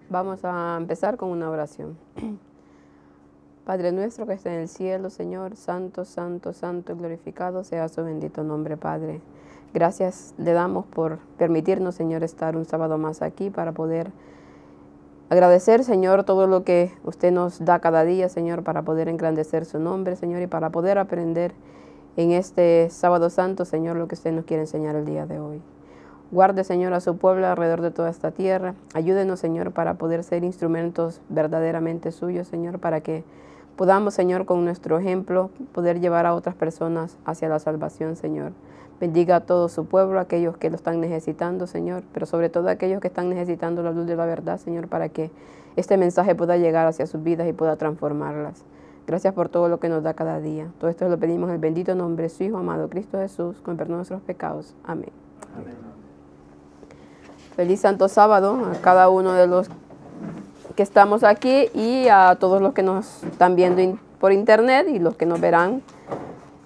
Vamos a empezar con una oración. Padre nuestro que está en el cielo, Señor, santo, santo, santo y glorificado sea su bendito nombre, Padre. Gracias le damos por permitirnos, Señor, estar un sábado más aquí para poder agradecer, Señor, todo lo que usted nos da cada día, Señor, para poder engrandecer su nombre, Señor, y para poder aprender en este sábado santo, Señor, lo que usted nos quiere enseñar el día de hoy. Guarde, Señor, a su pueblo alrededor de toda esta tierra. Ayúdenos, Señor, para poder ser instrumentos verdaderamente suyos, Señor, para que podamos, Señor, con nuestro ejemplo, poder llevar a otras personas hacia la salvación, Señor. Bendiga a todo su pueblo, aquellos que lo están necesitando, Señor, pero sobre todo aquellos que están necesitando la luz de la verdad, Señor, para que este mensaje pueda llegar hacia sus vidas y pueda transformarlas. Gracias por todo lo que nos da cada día. Todo esto lo pedimos en el bendito nombre de su Hijo amado, Cristo Jesús, con perdón de nuestros pecados. Amén. Amén. Feliz Santo Sábado a cada uno de los que estamos aquí y a todos los que nos están viendo por internet y los que nos verán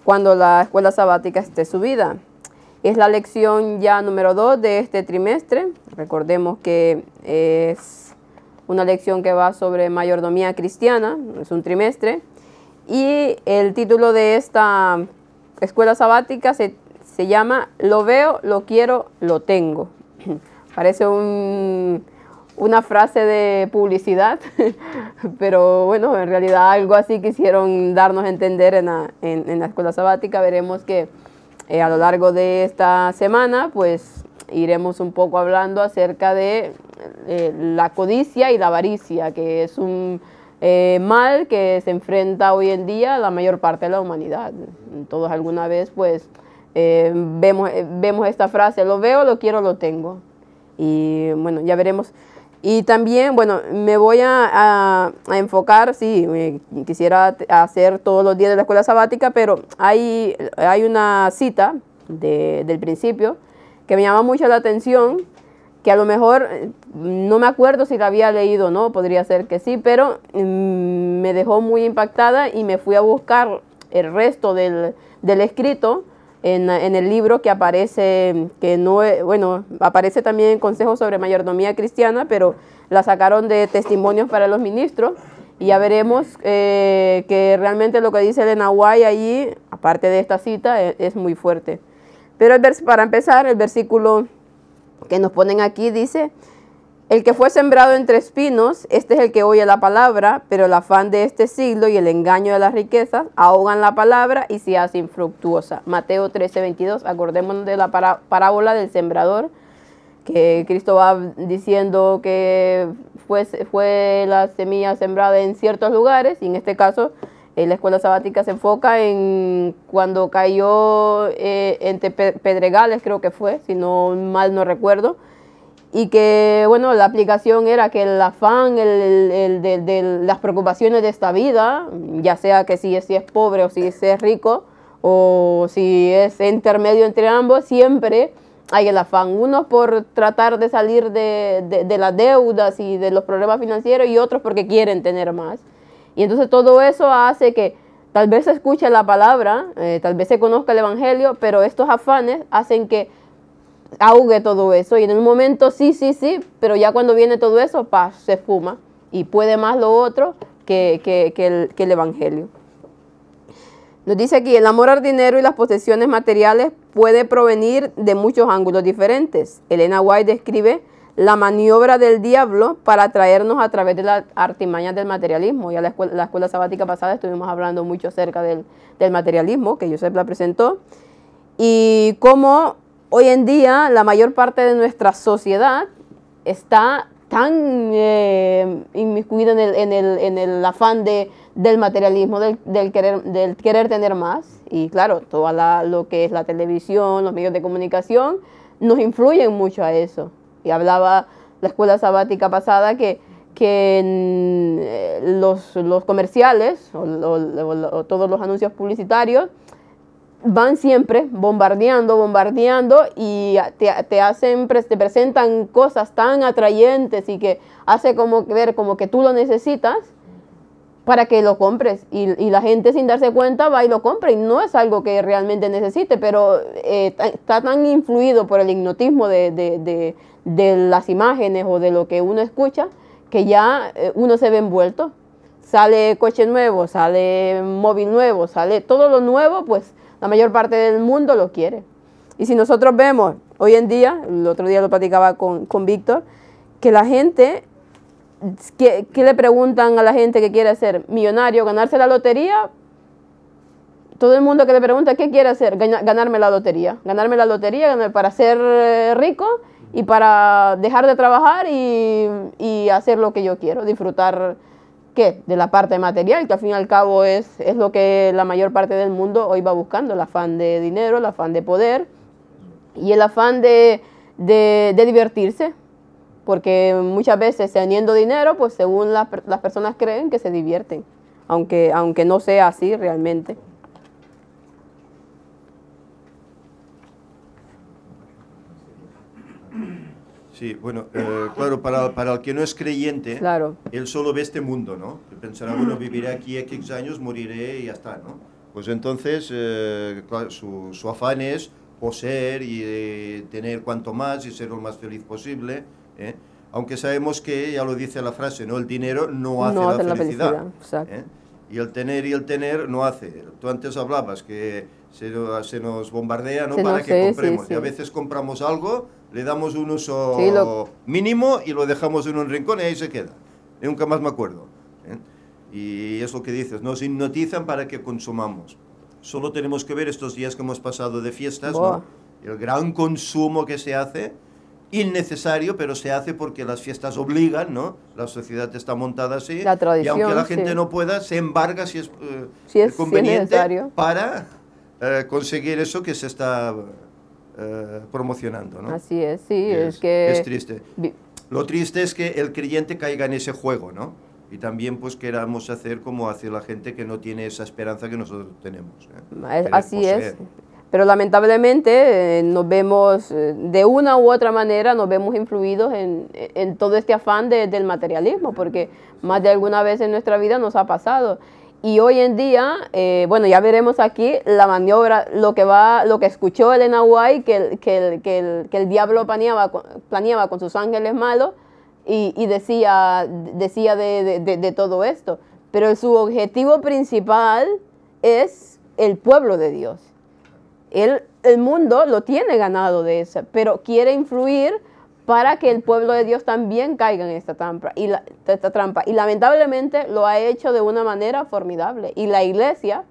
cuando la escuela sabática esté subida. Es la lección ya número 2 de este trimestre. Recordemos que es una lección que va sobre mayordomía cristiana, es un trimestre. Y el título de esta escuela sabática se llama Lo veo, lo quiero, lo tengo. Parece una frase de publicidad, pero bueno, en realidad algo así quisieron darnos a entender en la escuela sabática. Veremos que a lo largo de esta semana, pues iremos un poco hablando acerca de la codicia y la avaricia, que es un mal que se enfrenta hoy en día a la mayor parte de la humanidad. Todos alguna vez pues vemos esta frase, lo veo, lo quiero, lo tengo. Y bueno, ya veremos. Y también, bueno, me voy a enfocar, sí, quisiera hacer todos los días de la escuela sabática, pero hay una cita del principio que me llama mucho la atención, que a lo mejor no me acuerdo si la había leído o no, podría ser que sí, pero me dejó muy impactada y me fui a buscar el resto del escrito en el libro que aparece, que no, bueno, aparece también Consejos sobre Mayordomía Cristiana, pero la sacaron de Testimonios para los Ministros, y ya veremos que realmente lo que dice Elena White allí, aparte de esta cita, es muy fuerte. Pero para empezar, el versículo que nos ponen aquí dice: el que fue sembrado entre espinos, este es el que oye la palabra, pero el afán de este siglo y el engaño de las riquezas ahogan la palabra y se hace infructuosa. Mateo 13:22, acordémonos de la parábola del sembrador, que Cristo va diciendo que fue la semilla sembrada en ciertos lugares, y en este caso la escuela sabática se enfoca en cuando cayó entre pedregales, creo que fue, si no mal no recuerdo. Y que, bueno, la aplicación era que el afán, de las preocupaciones de esta vida, ya sea que si es pobre o si es rico, o si es intermedio entre ambos, siempre hay el afán. Unos por tratar de salir de las deudas y de los problemas financieros, y otros porque quieren tener más. Y entonces todo eso hace que tal vez se escuche la palabra, tal vez se conozca el evangelio, pero estos afanes hacen que ahogue todo eso, y en un momento sí, pero ya cuando viene todo eso, se esfuma, y puede más lo otro que el evangelio. Nos dice aquí: el amor al dinero y las posesiones materiales puede provenir de muchos ángulos diferentes. Elena White describe la maniobra del diablo para atraernos a través de las artimañas del materialismo. Ya la escuela sabática pasada estuvimos hablando mucho acerca del materialismo, que Joseph la presentó, y cómo hoy en día la mayor parte de nuestra sociedad está tan inmiscuida en el afán del materialismo, del querer tener más. Y claro, todo lo que es la televisión, los medios de comunicación, nos influyen mucho a eso. Y hablaba la escuela sabática pasada que los comerciales o todos los anuncios publicitarios van siempre bombardeando y te presentan cosas tan atrayentes y que hace como que tú lo necesitas para que lo compres, y la gente sin darse cuenta va y lo compra, y no es algo que realmente necesite, pero está tan influido por el hipnotismo de las imágenes o de lo que uno escucha, que ya uno se ve envuelto. Sale coche nuevo, sale móvil nuevo, sale todo lo nuevo, pues la mayor parte del mundo lo quiere. Y si nosotros vemos hoy en día, el otro día lo platicaba con Víctor, que la gente, ¿qué le preguntan a la gente que quiere ser millonario, ganarse la lotería? Todo el mundo que le pregunta, ¿qué quiere hacer? Ganarme la lotería. Ganarme la lotería para ser rico y para dejar de trabajar y hacer lo que yo quiero, disfrutar, ¿qué? De la parte material, que al fin y al cabo es lo que la mayor parte del mundo hoy va buscando, el afán de dinero, el afán de poder y el afán de divertirse, porque muchas veces teniendo dinero, pues según las personas creen que se divierten, aunque no sea así realmente. Sí, bueno, claro, para el que no es creyente, claro, él solo ve este mundo, ¿no? Pensará, bueno, viviré aquí X años, moriré y ya está, ¿no? Pues entonces, claro, su afán es poseer y tener cuanto más y ser lo más feliz posible, ¿eh? Aunque sabemos que, ya lo dice la frase, ¿no? El dinero no hace la felicidad. Exacto. Y el tener no hace. Tú antes hablabas que se nos bombardea, ¿no? Para que compremos. Sí. Y a veces compramos algo, le damos un uso mínimo y lo dejamos en un rincón y ahí se queda. Y nunca más me acuerdo, ¿eh? Y es lo que dices, nos hipnotizan para que consumamos. Solo tenemos que ver estos días que hemos pasado de fiestas, ¿no? El gran consumo que se hace, innecesario, pero se hace porque las fiestas obligan, ¿no? La sociedad está montada así. La tradición, y aunque la gente no pueda, se embarga si es conveniente para conseguir eso que se está promocionando, ¿no? Así es, sí, es que... Es triste. Lo triste es que el creyente caiga en ese juego, ¿no? Y también pues queramos hacer como hace la gente que no tiene esa esperanza que nosotros tenemos, ¿eh? Así es. Pero lamentablemente nos vemos, de una u otra manera, nos vemos influidos en todo este afán del materialismo, porque más de alguna vez en nuestra vida nos ha pasado. Y hoy en día, bueno, ya veremos aquí la maniobra, lo que escuchó Elena White, que el diablo planeaba con sus ángeles malos y decía de todo esto. Pero su objetivo principal es el pueblo de Dios. El mundo lo tiene ganado de eso, pero quiere influir para que el pueblo de Dios también caiga en esta trampa. Y lamentablemente lo ha hecho de una manera formidable. Y la iglesia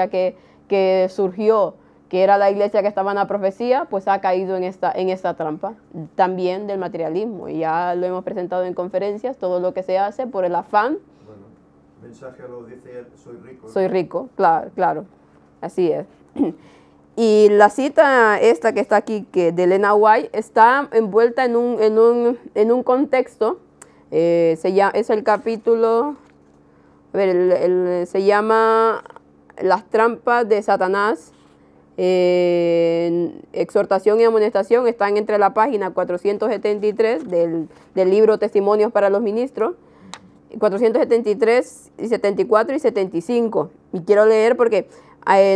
que surgió, que era la iglesia que estaba en la profecía, pues ha caído en esta trampa también del materialismo. Y ya lo hemos presentado en conferencias, todo lo que se hace por el afán. Bueno, mensaje lo dice, soy rico. Soy rico, claro, así es. Y la cita esta que está aquí, que de Elena White, está envuelta en un contexto, es el capítulo, a ver, se llama Las trampas de Satanás, exhortación y amonestación, están entre la página 473 del libro Testimonios para los Ministros, 473, y 74 y 75. Y quiero leer porque...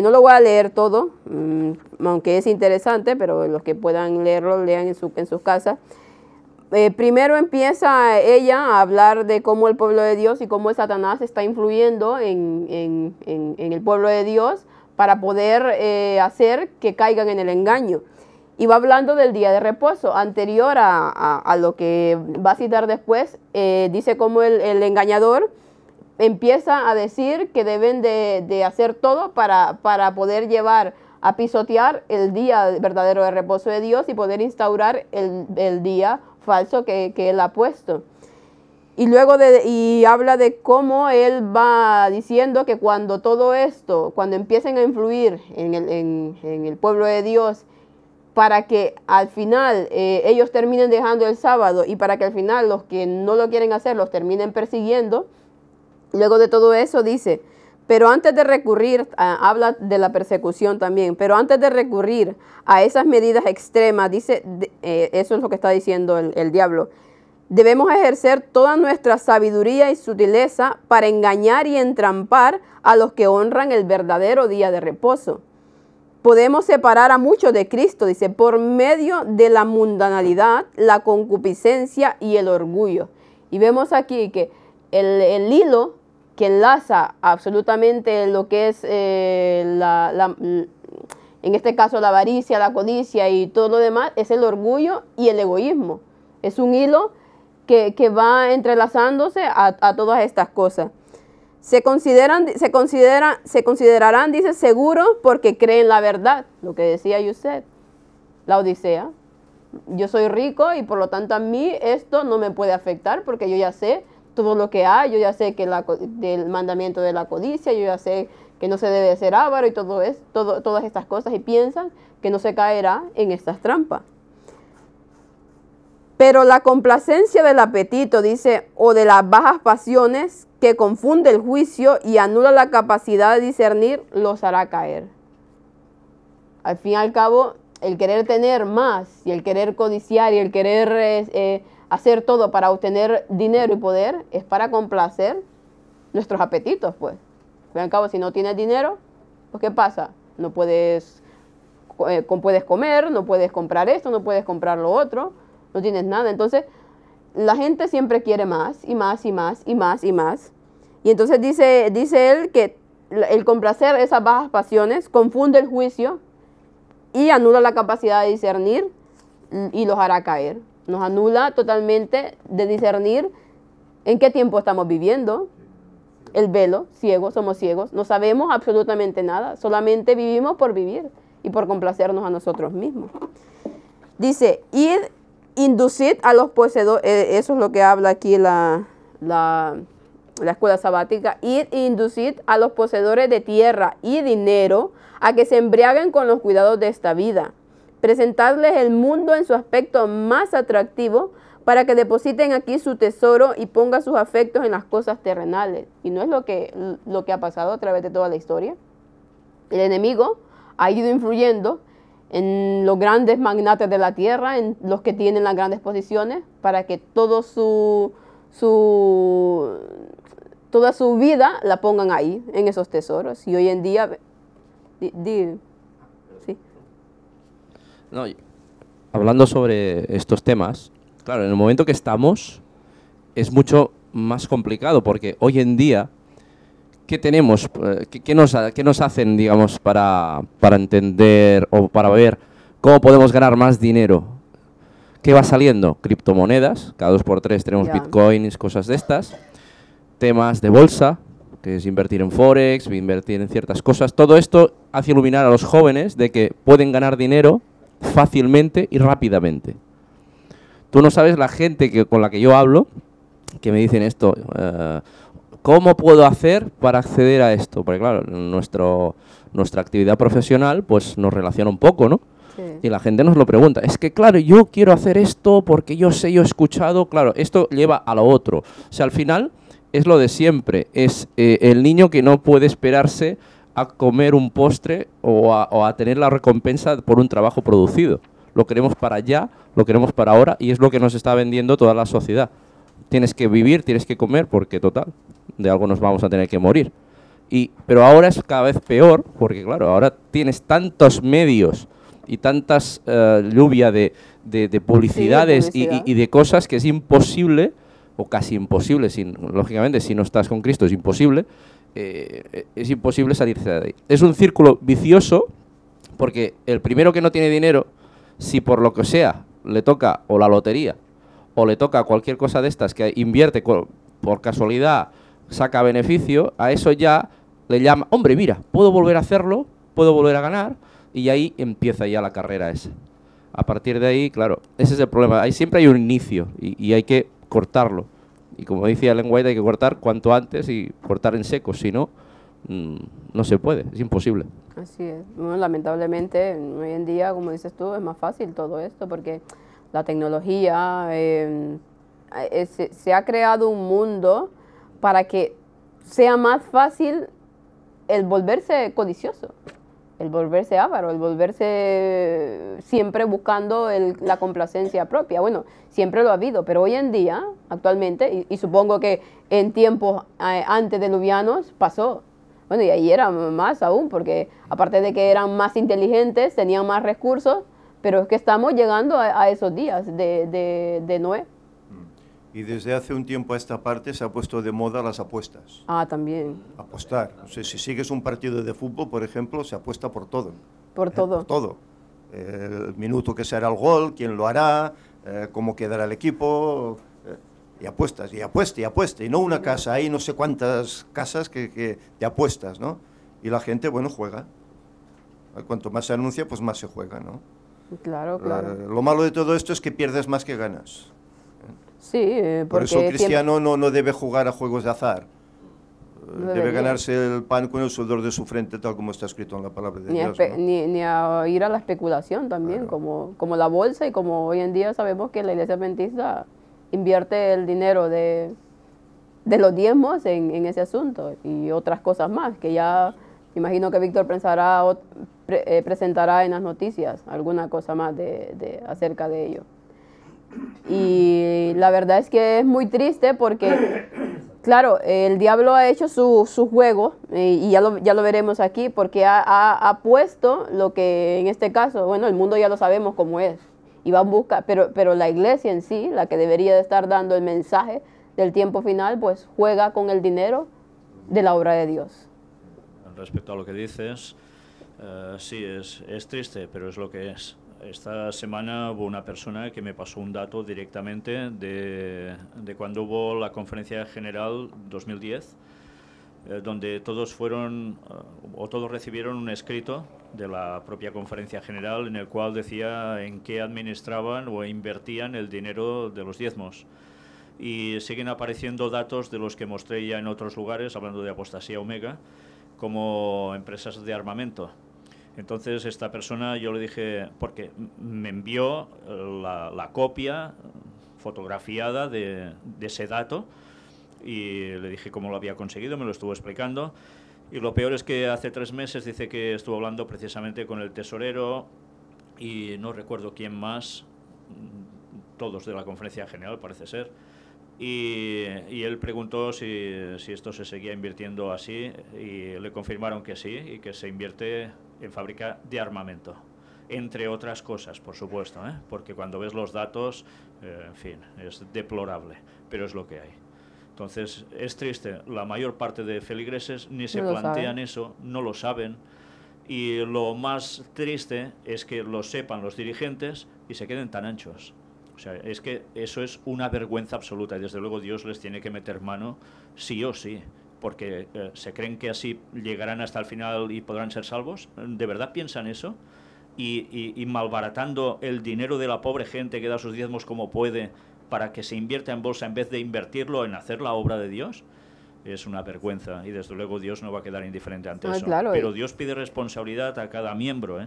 no lo voy a leer todo, aunque es interesante, pero los que puedan leerlo, lean en sus casas. Primero empieza ella a hablar de cómo el pueblo de Dios y cómo Satanás está influyendo en el pueblo de Dios para poder hacer que caigan en el engaño. Y va hablando del día de reposo, anterior a lo que va a citar después. Dice cómo el engañador empieza a decir que deben de hacer todo para poder llevar a pisotear el día verdadero de reposo de Dios y poder instaurar el día falso que él ha puesto. Y luego habla de cómo él va diciendo que cuando todo esto, cuando empiecen a influir en el pueblo de Dios, para que al final ellos terminen dejando el sábado y para que al final los que no lo quieren hacer los terminen persiguiendo. Luego de todo eso dice, pero antes de recurrir, habla de la persecución también, pero antes de recurrir a esas medidas extremas, dice, eso es lo que está diciendo el diablo, debemos ejercer toda nuestra sabiduría y sutileza para engañar y entrampar a los que honran el verdadero día de reposo. Podemos separar a muchos de Cristo, dice, por medio de la mundanalidad, la concupiscencia y el orgullo. Y vemos aquí que el hilo que enlaza absolutamente lo que es, en este caso, la avaricia, la codicia y todo lo demás, es el orgullo y el egoísmo. Es un hilo que va entrelazándose a todas estas cosas. Se considerarán, dice, seguros porque creen la verdad, lo que decía Yusef, la Odisea. Yo soy rico y por lo tanto a mí esto no me puede afectar porque yo ya sé todo lo que hay, yo ya sé que del mandamiento de la codicia, yo ya sé que no se debe ser avaro y todas estas cosas, y piensan que no se caerá en estas trampas. Pero la complacencia del apetito, dice, o de las bajas pasiones que confunde el juicio y anula la capacidad de discernir, los hará caer. Al fin y al cabo, el querer tener más y el querer codiciar y el querer hacer todo para obtener dinero y poder es para complacer nuestros apetitos, pues. Al fin y al cabo, si no tienes dinero, pues ¿qué pasa? No puedes comer, no puedes comprar esto, no puedes comprar lo otro, no tienes nada. Entonces, la gente siempre quiere más y más y más y más y más. Y entonces dice él que el complacer esas bajas pasiones confunde el juicio y anula la capacidad de discernir y los hará caer. Nos anula totalmente de discernir en qué tiempo estamos viviendo. El velo, ciegos, somos ciegos, no sabemos absolutamente nada, solamente vivimos por vivir y por complacernos a nosotros mismos. Dice, id, inducid a los poseedores, eso es lo que habla aquí la escuela sabática, id, inducid a los poseedores de tierra y dinero a que se embriaguen con los cuidados de esta vida. Presentadles el mundo en su aspecto más atractivo para que depositen aquí su tesoro y pongan sus afectos en las cosas terrenales. Y no es lo que ha pasado a través de toda la historia. El enemigo ha ido influyendo en los grandes magnates de la tierra, en los que tienen las grandes posiciones, para que toda su vida la pongan ahí, en esos tesoros. Y hoy en día... sí. No, hablando sobre estos temas, claro, en el momento que estamos es mucho más complicado, porque hoy en día, ¿qué tenemos? ¿Qué nos hacen, digamos, para entender o para ver cómo podemos ganar más dinero? ¿Qué va saliendo? Criptomonedas, cada 2x3 tenemos bitcoins, cosas de estas, temas de bolsa, que es invertir en Forex, invertir en ciertas cosas. Todo esto hace iluminar a los jóvenes de que pueden ganar dinero fácilmente y rápidamente. Tú no sabes la gente con la que yo hablo, que me dicen esto, ¿cómo puedo hacer para acceder a esto? Porque claro, nuestra actividad profesional pues nos relaciona un poco, ¿no? Sí. Y la gente nos lo pregunta. Es que claro, yo quiero hacer esto porque yo sé, yo he escuchado, claro, esto lleva a lo otro. O sea, al final es lo de siempre, es el niño que no puede esperarse a comer un postre o a tener la recompensa por un trabajo producido. Lo queremos para allá, lo queremos para ahora, y es lo que nos está vendiendo toda la sociedad. Tienes que vivir, tienes que comer, porque total, de algo nos vamos a tener que morir. Pero ahora es cada vez peor, porque claro, ahora tienes tantos medios y tantas lluvia de publicidades y de cosas que es imposible, o casi imposible, lógicamente si no estás con Cristo es imposible salirse de ahí. Es un círculo vicioso, porque el primero que no tiene dinero, si por lo que sea le toca o la lotería o le toca cualquier cosa de estas que invierte por casualidad, saca beneficio, a eso ya le llama, hombre, mira, puedo volver a hacerlo, puedo volver a ganar, y ahí empieza ya la carrera esa. A partir de ahí, claro, ese es el problema. Siempre hay un inicio y hay que cortarlo. Y como decía Ellen White, hay que cortar cuanto antes y cortar en seco, si no, no se puede, es imposible. Así es. Bueno, lamentablemente, hoy en día, como dices tú, es más fácil todo esto, porque la tecnología, se ha creado un mundo para que sea más fácil el volverse codicioso, el volverse avaro, el volverse siempre buscando la complacencia propia. Bueno, siempre lo ha habido, pero hoy en día, actualmente, y supongo que en tiempos antediluvianos pasó. Bueno, y ahí era más aún, porque aparte de que eran más inteligentes, tenían más recursos, pero es que estamos llegando a esos días de Noé. Y desde hace un tiempo a esta parte se ha puesto de moda las apuestas. Ah, también. Apostar. No sé, si sigues un partido de fútbol, por ejemplo, se apuesta por todo. Por todo. Por todo. El minuto que se hará el gol, quién lo hará, cómo quedará el equipo, y apuestas, y apuesta, y apuesta. Y no una casa, hay no sé cuántas casas que de apuestas, ¿no? Y la gente, bueno, juega. Cuanto más se anuncia, pues más se juega, ¿no? Claro, claro. Lo malo de todo esto es que pierdes más que ganas. Sí, porque... Por eso el cristiano no debe jugar a juegos de azar. No debe ganarse el pan con el sudor de su frente, tal como está escrito en la palabra de Dios. ¿No? Ni a ir a la especulación también, claro. como la bolsa, y como hoy en día sabemos que la Iglesia Adventista invierte el dinero de los diezmos en ese asunto y otras cosas más, que ya imagino que Víctor presentará en las noticias alguna cosa más acerca de ello. Y la verdad es que es muy triste porque, claro, el diablo ha hecho su juego, y ya lo veremos aquí, porque ha puesto lo que en este caso, bueno, el mundo ya lo sabemos cómo es, y va a buscar, pero la iglesia en sí, la que debería de estar dando el mensaje del tiempo final, pues juega con el dinero de la obra de Dios. Respecto a lo que dices, sí, es triste, pero es lo que es. Esta semana hubo una persona que me pasó un dato directamente de cuando hubo la Conferencia General 2010, donde todos fueron, o todos recibieron un escrito de la propia Conferencia General en el cual decía en qué administraban o invertían el dinero de los diezmos. Y siguen apareciendo datos de los que mostré ya en otros lugares, hablando de Apostasía Omega, como empresas de armamento. Entonces esta persona, yo le dije, porque me envió la copia fotografiada de ese dato, y le dije cómo lo había conseguido, me lo estuvo explicando. Y lo peor es que hace 3 meses dice que estuvo hablando precisamente con el tesorero y no recuerdo quién más, todos de la Conferencia General parece ser, y él preguntó si esto se seguía invirtiendo así, y le confirmaron que sí, y que se invierte en fábrica de armamento, entre otras cosas, por supuesto, porque cuando ves los datos, en fin, es deplorable, pero es lo que hay. Entonces, es triste, la mayor parte de feligreses ni se plantean eso, no lo saben, y lo más triste es que lo sepan los dirigentes y se queden tan anchos. O sea, es que eso es una vergüenza absoluta, y desde luego Dios les tiene que meter mano sí o sí, porque se creen que así llegarán hasta el final y podrán ser salvos. ¿De verdad piensan eso? Y malbaratando el dinero de la pobre gente que da sus diezmos como puede para que se invierta en bolsa en vez de invertirlo en hacer la obra de Dios, es una vergüenza, y desde luego Dios no va a quedar indiferente ante eso. Claro, pero Dios pide responsabilidad a cada miembro,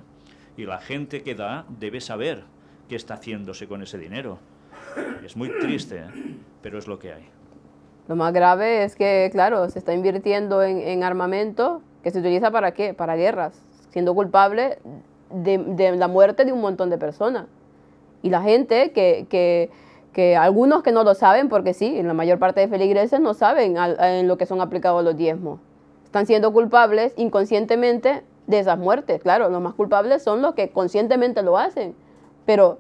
y la gente que da debe saber qué está haciéndose con ese dinero. Es muy triste, pero es lo que hay. Lo más grave es que, claro, se está invirtiendo en armamento que se utiliza ¿para qué? Para guerras, siendo culpable de la muerte de un montón de personas. Y la gente que algunos que no lo saben, porque sí, en la mayor parte de feligreses no saben en lo que son aplicados los diezmos. Están siendo culpables inconscientemente de esas muertes. Claro, los más culpables son los que conscientemente lo hacen. Pero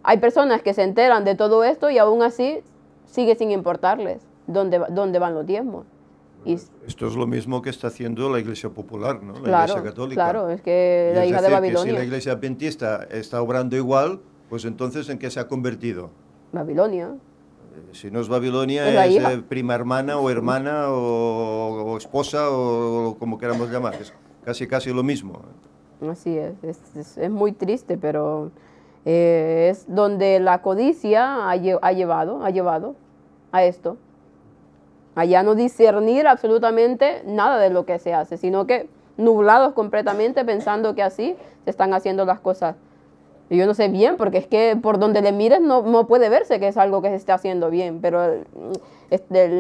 hay personas que se enteran de todo esto y aún así sigue sin importarles dónde van los diezmos. Y esto es lo mismo que está haciendo la Iglesia Popular, ¿no? La Iglesia Católica. Claro, es que la hija de Babilonia. Que si la Iglesia Adventista está obrando igual, pues entonces ¿en qué se ha convertido? Babilonia. Si no es Babilonia, es prima hermana o esposa o como queramos llamar. Es casi lo mismo. Así es muy triste, pero es donde la codicia ha llevado a esto. A ya no discernir absolutamente nada de lo que se hace, sino que nublados completamente pensando que así se están haciendo las cosas. Y yo no sé bien, porque es que por donde le mires no puede verse que es algo que se está haciendo bien, pero el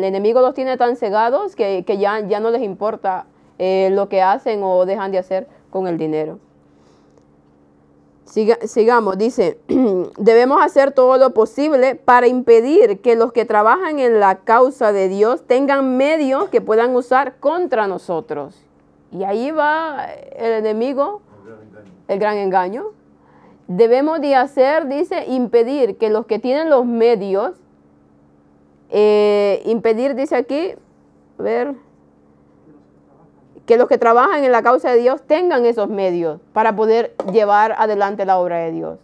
enemigo los tiene tan cegados que ya no les importa lo que hacen o dejan de hacer con el dinero. Sigamos, dice, debemos hacer todo lo posible para impedir que los que trabajan en la causa de Dios tengan medios que puedan usar contra nosotros. Y ahí va el enemigo, el gran engaño. Debemos de hacer, dice, impedir que los que tienen los medios impedir, dice aquí, a ver, que los que trabajan en la causa de Dios tengan esos medios para poder llevar adelante la obra de Dios.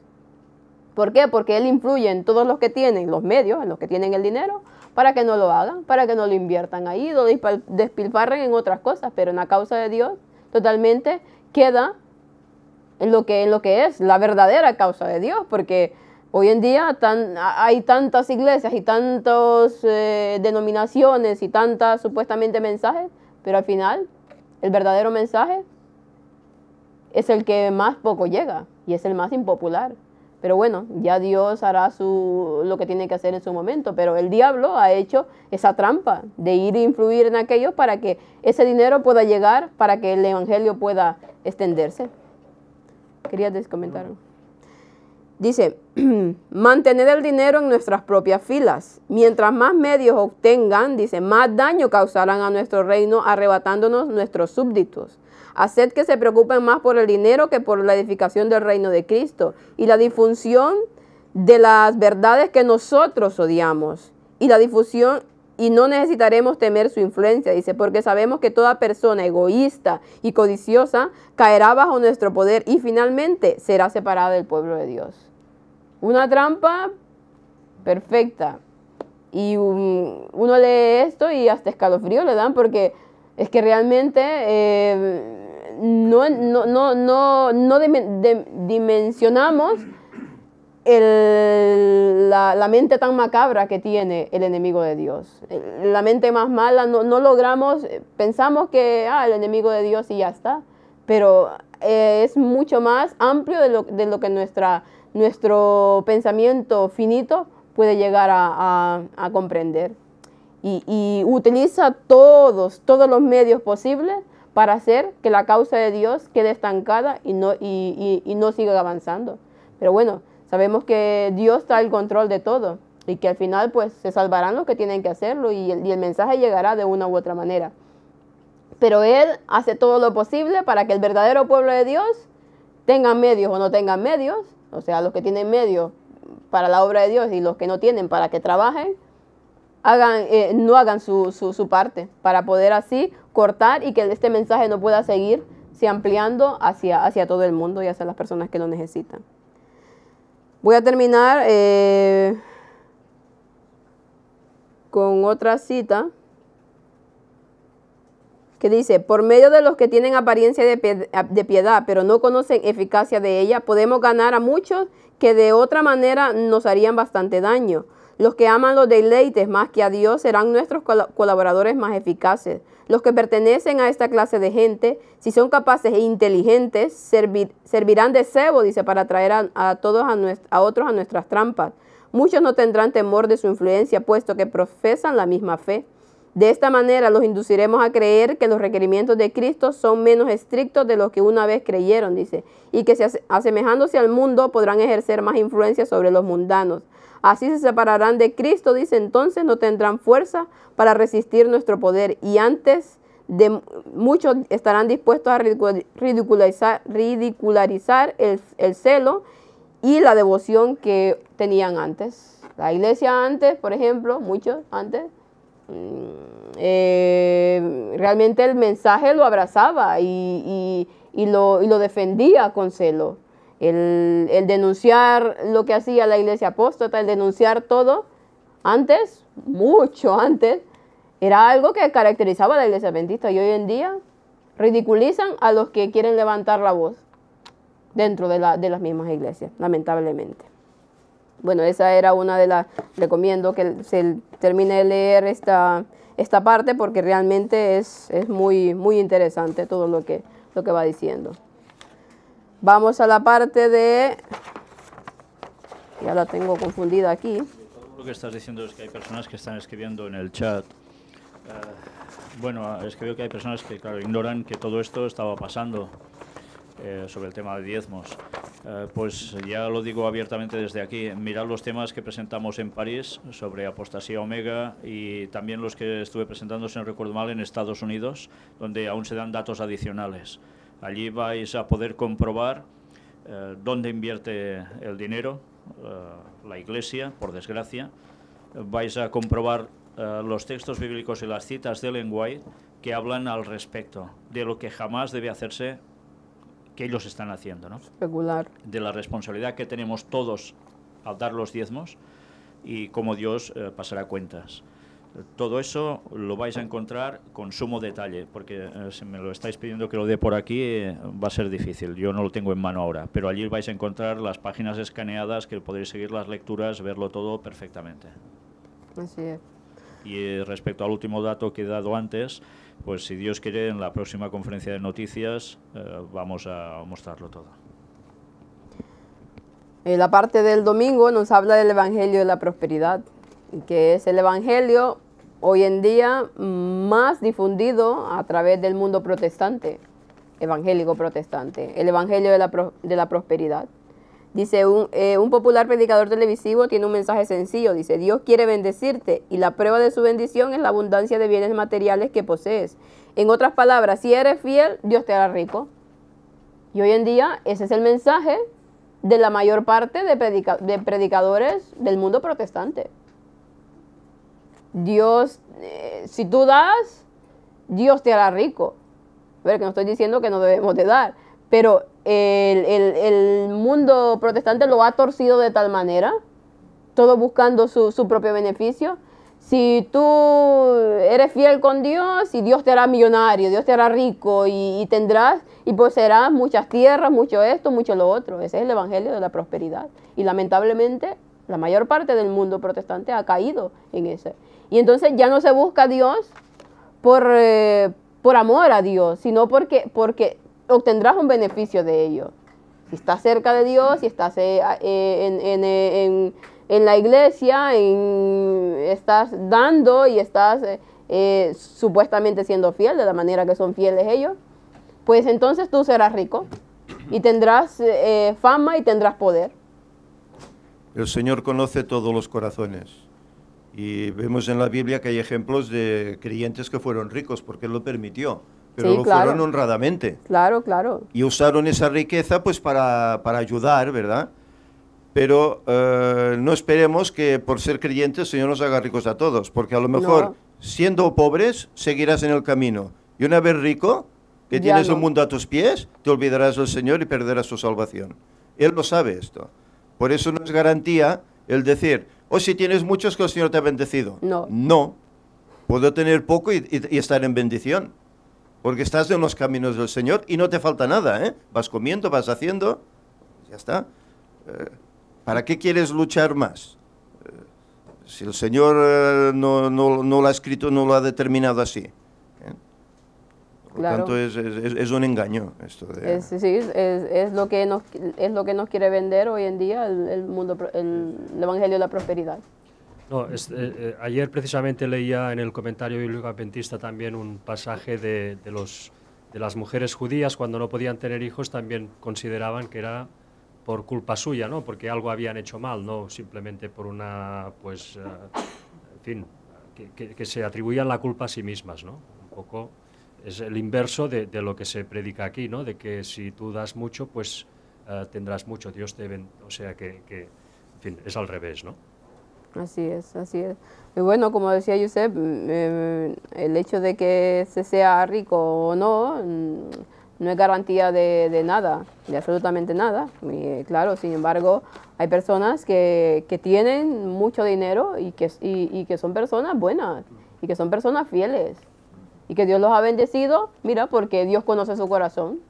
¿Por qué? Porque Él influye en todos los que tienen los medios, en los que tienen el dinero, para que no lo hagan, para que no lo inviertan ahí, lo despilfarren en otras cosas, pero en la causa de Dios totalmente queda en lo que es la verdadera causa de Dios, porque hoy en día hay tantas iglesias y tantas denominaciones y tantas supuestamente mensajes, pero al final el verdadero mensaje es el que más poco llega y es el más impopular. Pero bueno, ya Dios hará lo que tiene que hacer en su momento, pero el diablo ha hecho esa trampa de ir e influir en aquellos para que ese dinero pueda llegar, para que el evangelio pueda extenderse. ¿Querías comentar? Dice, mantener el dinero en nuestras propias filas. Mientras más medios obtengan, dice, más daño causarán a nuestro reino, arrebatándonos nuestros súbditos. Haced que se preocupen más por el dinero que por la edificación del reino de Cristo y la difusión de las verdades que nosotros odiamos. Y no necesitaremos temer su influencia, dice, porque sabemos que toda persona egoísta y codiciosa caerá bajo nuestro poder y finalmente será separada del pueblo de Dios. Una trampa perfecta. Y uno lee esto y hasta escalofrío le dan, porque es que realmente no dimensionamos la mente tan macabra que tiene el enemigo de Dios. La mente más mala, no logramos, pensamos que el enemigo de Dios y ya está, pero es mucho más amplio de lo que nuestro pensamiento finito puede llegar a comprender. Y utiliza todos los medios posibles para hacer que la causa de Dios quede estancada y no siga avanzando. Pero bueno, sabemos que Dios está al control de todo y que al final pues se salvarán los que tienen que hacerlo y el mensaje llegará de una u otra manera. Pero Él hace todo lo posible para que el verdadero pueblo de Dios tengan medios o no tengan medios, o sea, los que tienen medios para la obra de Dios y los que no tienen para que trabajen, no hagan su parte para poder así cortar y que este mensaje no pueda seguirse ampliando hacia todo el mundo y hacia las personas que lo necesitan. Voy a terminar con otra cita que dice, por medio de los que tienen apariencia de piedad, pero no conocen eficacia de ella, podemos ganar a muchos que de otra manera nos harían bastante daño. Los que aman los deleites más que a Dios serán nuestros colaboradores más eficaces. Los que pertenecen a esta clase de gente, si son capaces e inteligentes, servirán de cebo, dice, para atraer a otros a nuestras trampas. Muchos no tendrán temor de su influencia, puesto que profesan la misma fe. De esta manera los induciremos a creer que los requerimientos de Cristo son menos estrictos de los que una vez creyeron, dice, y que asemejándose al mundo podrán ejercer más influencia sobre los mundanos. Así se separarán de Cristo, dice, entonces no tendrán fuerza para resistir nuestro poder y antes de muchos estarán dispuestos a ridicularizar el celo y la devoción que tenían antes. La iglesia antes, por ejemplo, muchos antes, realmente el mensaje lo abrazaba y lo defendía con celo. El denunciar lo que hacía la iglesia apóstata, el denunciar todo, antes, mucho antes, era algo que caracterizaba a la iglesia adventista y hoy en día ridiculizan a los que quieren levantar la voz dentro de las mismas iglesias, lamentablemente. Bueno, esa era una de las, recomiendo que se termine de leer esta parte porque realmente es muy, muy interesante todo lo que va diciendo. Vamos a la parte de, ya la tengo confundida aquí. Lo que estás diciendo es que hay personas que están escribiendo en el chat. Bueno, es que veo que hay personas que, claro, ignoran que todo esto estaba pasando sobre el tema de diezmos. Pues ya lo digo abiertamente desde aquí. Mirad los temas que presentamos en París sobre apostasía omega y también los que estuve presentando, si no recuerdo mal, en Estados Unidos, donde aún se dan datos adicionales. Allí vais a poder comprobar dónde invierte el dinero la Iglesia, por desgracia. Vais a comprobar los textos bíblicos y las citas de Ellen White que hablan al respecto de lo que jamás debe hacerse, que ellos están haciendo, ¿no? Especular. De la responsabilidad que tenemos todos al dar los diezmos y cómo Dios pasará cuentas. Todo eso lo vais a encontrar con sumo detalle, porque si me lo estáis pidiendo que lo dé por aquí, va a ser difícil. Yo no lo tengo en mano ahora, pero allí vais a encontrar las páginas escaneadas que podéis seguir las lecturas, verlo todo perfectamente. Así es. Y respecto al último dato que he dado antes, pues si Dios quiere, en la próxima conferencia de noticias vamos a mostrarlo todo. La parte del domingo nos habla del Evangelio de la Prosperidad, que es el Evangelio hoy en día más difundido a través del mundo protestante, evangélico protestante, el Evangelio de la Prosperidad. Dice, un popular predicador televisivo tiene un mensaje sencillo, dice, Dios quiere bendecirte y la prueba de su bendición es la abundancia de bienes materiales que posees. En otras palabras, si eres fiel, Dios te hará rico. Y hoy en día ese es el mensaje de la mayor parte de predicadores del mundo protestante. Dios, si tú das, Dios te hará rico. A ver, que no estoy diciendo que no debemos de dar, pero el mundo protestante lo ha torcido de tal manera, todo buscando su propio beneficio. Si tú eres fiel con Dios, y Dios te hará millonario, Dios te hará rico y tendrás y poseerás muchas tierras, mucho esto, mucho lo otro. Ese es el Evangelio de la Prosperidad. Y lamentablemente la mayor parte del mundo protestante ha caído en ese. Y entonces ya no se busca a Dios por amor a Dios, sino porque obtendrás un beneficio de ello. Si estás cerca de Dios, si estás en la iglesia, estás dando y estás supuestamente siendo fiel de la manera que son fieles ellos, pues entonces tú serás rico y tendrás fama y tendrás poder. El Señor conoce todos los corazones y vemos en la Biblia que hay ejemplos de creyentes que fueron ricos porque Él lo permitió, pero sí, lo claro. fueron honradamente. Claro, claro. Y usaron esa riqueza pues para ayudar, ¿verdad? Pero no esperemos que por ser creyentes el Señor nos haga ricos a todos, porque a lo mejor siendo pobres seguirás en el camino. Y una vez rico, que Ya tienes no. el mundo a tus pies, te olvidarás del Señor y perderás tu salvación. Él lo sabe esto. Por eso no es garantía el decir, si tienes muchos que el Señor te ha bendecido. No. No. Puedo tener poco y estar en bendición. Porque estás en los caminos del Señor y no te falta nada, ¿eh? Vas comiendo, vas haciendo, ya está. ¿Para qué quieres luchar más? Si el Señor no lo ha escrito, no lo ha determinado así. Por Claro. tanto, es un engaño esto. Es lo que nos quiere vender hoy en día el Evangelio de la Prosperidad. No, ayer precisamente leía en el comentario bíblico adventista también un pasaje de las mujeres judías cuando no podían tener hijos, también consideraban que era por culpa suya, ¿no? Porque algo habían hecho mal, no simplemente por una, pues, en fin, que se atribuían la culpa a sí mismas, ¿no? Un poco es el inverso de lo que se predica aquí, ¿no? De que si tú das mucho, pues tendrás mucho, Dios te o sea que, en fin, es al revés, ¿no? Así es, así es. Y bueno, como decía Josep, el hecho de que se sea rico o no, no es garantía de nada, de absolutamente nada. Y, claro, sin embargo, hay personas que tienen mucho dinero y que son personas buenas y que son personas fieles y que Dios los ha bendecido, mira, porque Dios conoce su corazón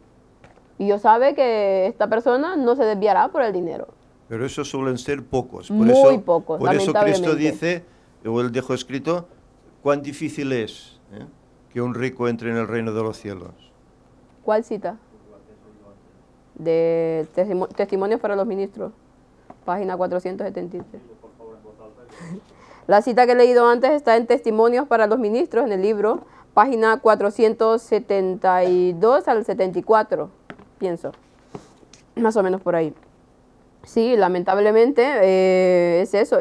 y Dios sabe que esta persona no se desviará por el dinero. Pero eso suelen ser pocos. Muy pocos, Por eso Cristo lamentablemente. dice, o Él dejó escrito, cuán difícil es que un rico entre en el reino de los cielos. ¿Cuál cita? De Testimonios para los Ministros, página 473. La cita que he leído antes está en Testimonios para los Ministros, en el libro, página 472 al 74, pienso, más o menos por ahí. Sí, lamentablemente es eso.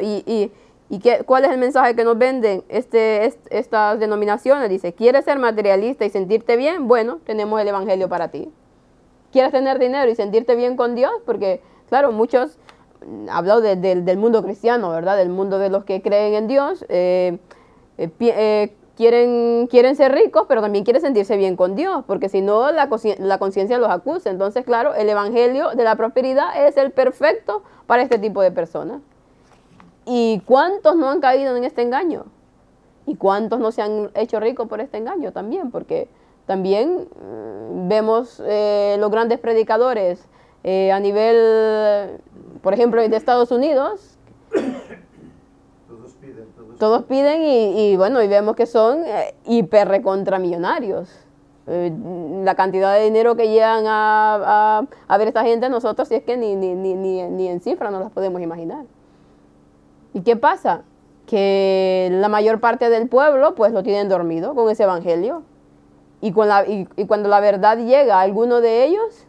¿Cuál es el mensaje que nos venden estas denominaciones? Dice, ¿quieres ser materialista y sentirte bien? Bueno, tenemos el Evangelio para ti. ¿Quieres tener dinero y sentirte bien con Dios? Porque, claro, muchos, hablado del mundo cristiano, ¿verdad? Del mundo de los que creen en Dios, quieren ser ricos, pero también quieren sentirse bien con Dios, porque si no, la conciencia los acusa. Entonces, claro, el evangelio de la prosperidad es el perfecto para este tipo de personas. ¿Y cuántos no han caído en este engaño? ¿Y cuántos no se han hecho ricos por este engaño también? Porque también vemos los grandes predicadores a nivel, por ejemplo, de Estados Unidos. Todos piden y bueno, y vemos que son hiper recontramillonarios. La cantidad de dinero que llegan a ver esta gente, nosotros, si es que ni en cifras no las podemos imaginar. ¿Y qué pasa? Que la mayor parte del pueblo pues lo tienen dormido con ese evangelio. Y cuando la verdad llega a alguno de ellos,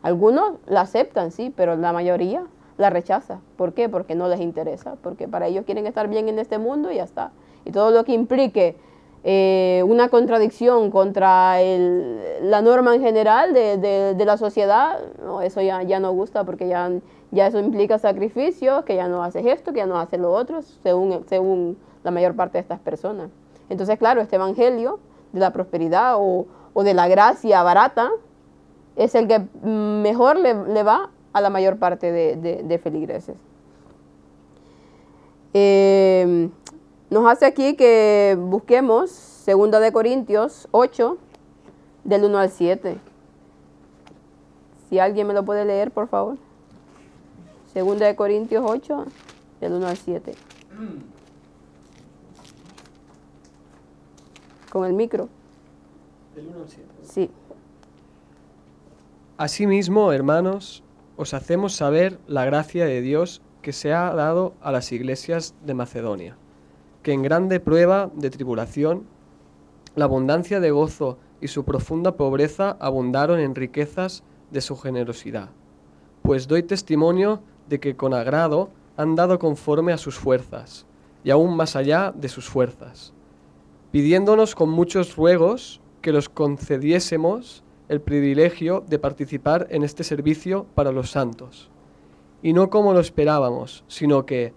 algunos la aceptan, sí, pero la mayoría la rechaza. ¿Por qué? Porque no les interesa, porque para ellos quieren estar bien en este mundo y ya está. Y todo lo que implique una contradicción contra la norma en general de la sociedad, no, eso ya no gusta, porque ya eso implica sacrificios, que ya no haces esto, que ya no haces lo otro, según la mayor parte de estas personas. Entonces, claro, este evangelio de la prosperidad o de la gracia barata es el que mejor le va a la mayor parte de feligreses. Nos hace aquí que busquemos 2 de Corintios 8, del 1 al 7. Si alguien me lo puede leer, por favor. 2 de Corintios 8, del 1 al 7. Con el micro. Del 1 al 7. Sí. Asimismo, hermanos, os hacemos saber la gracia de Dios que se ha dado a las iglesias de Macedonia, que en grande prueba de tribulación, la abundancia de gozo y su profunda pobreza abundaron en riquezas de su generosidad. Pues doy testimonio de que con agrado han dado conforme a sus fuerzas, y aún más allá de sus fuerzas, pidiéndonos con muchos ruegos que los concediésemos el privilegio de participar en este servicio para los santos. Y no como lo esperábamos, sino que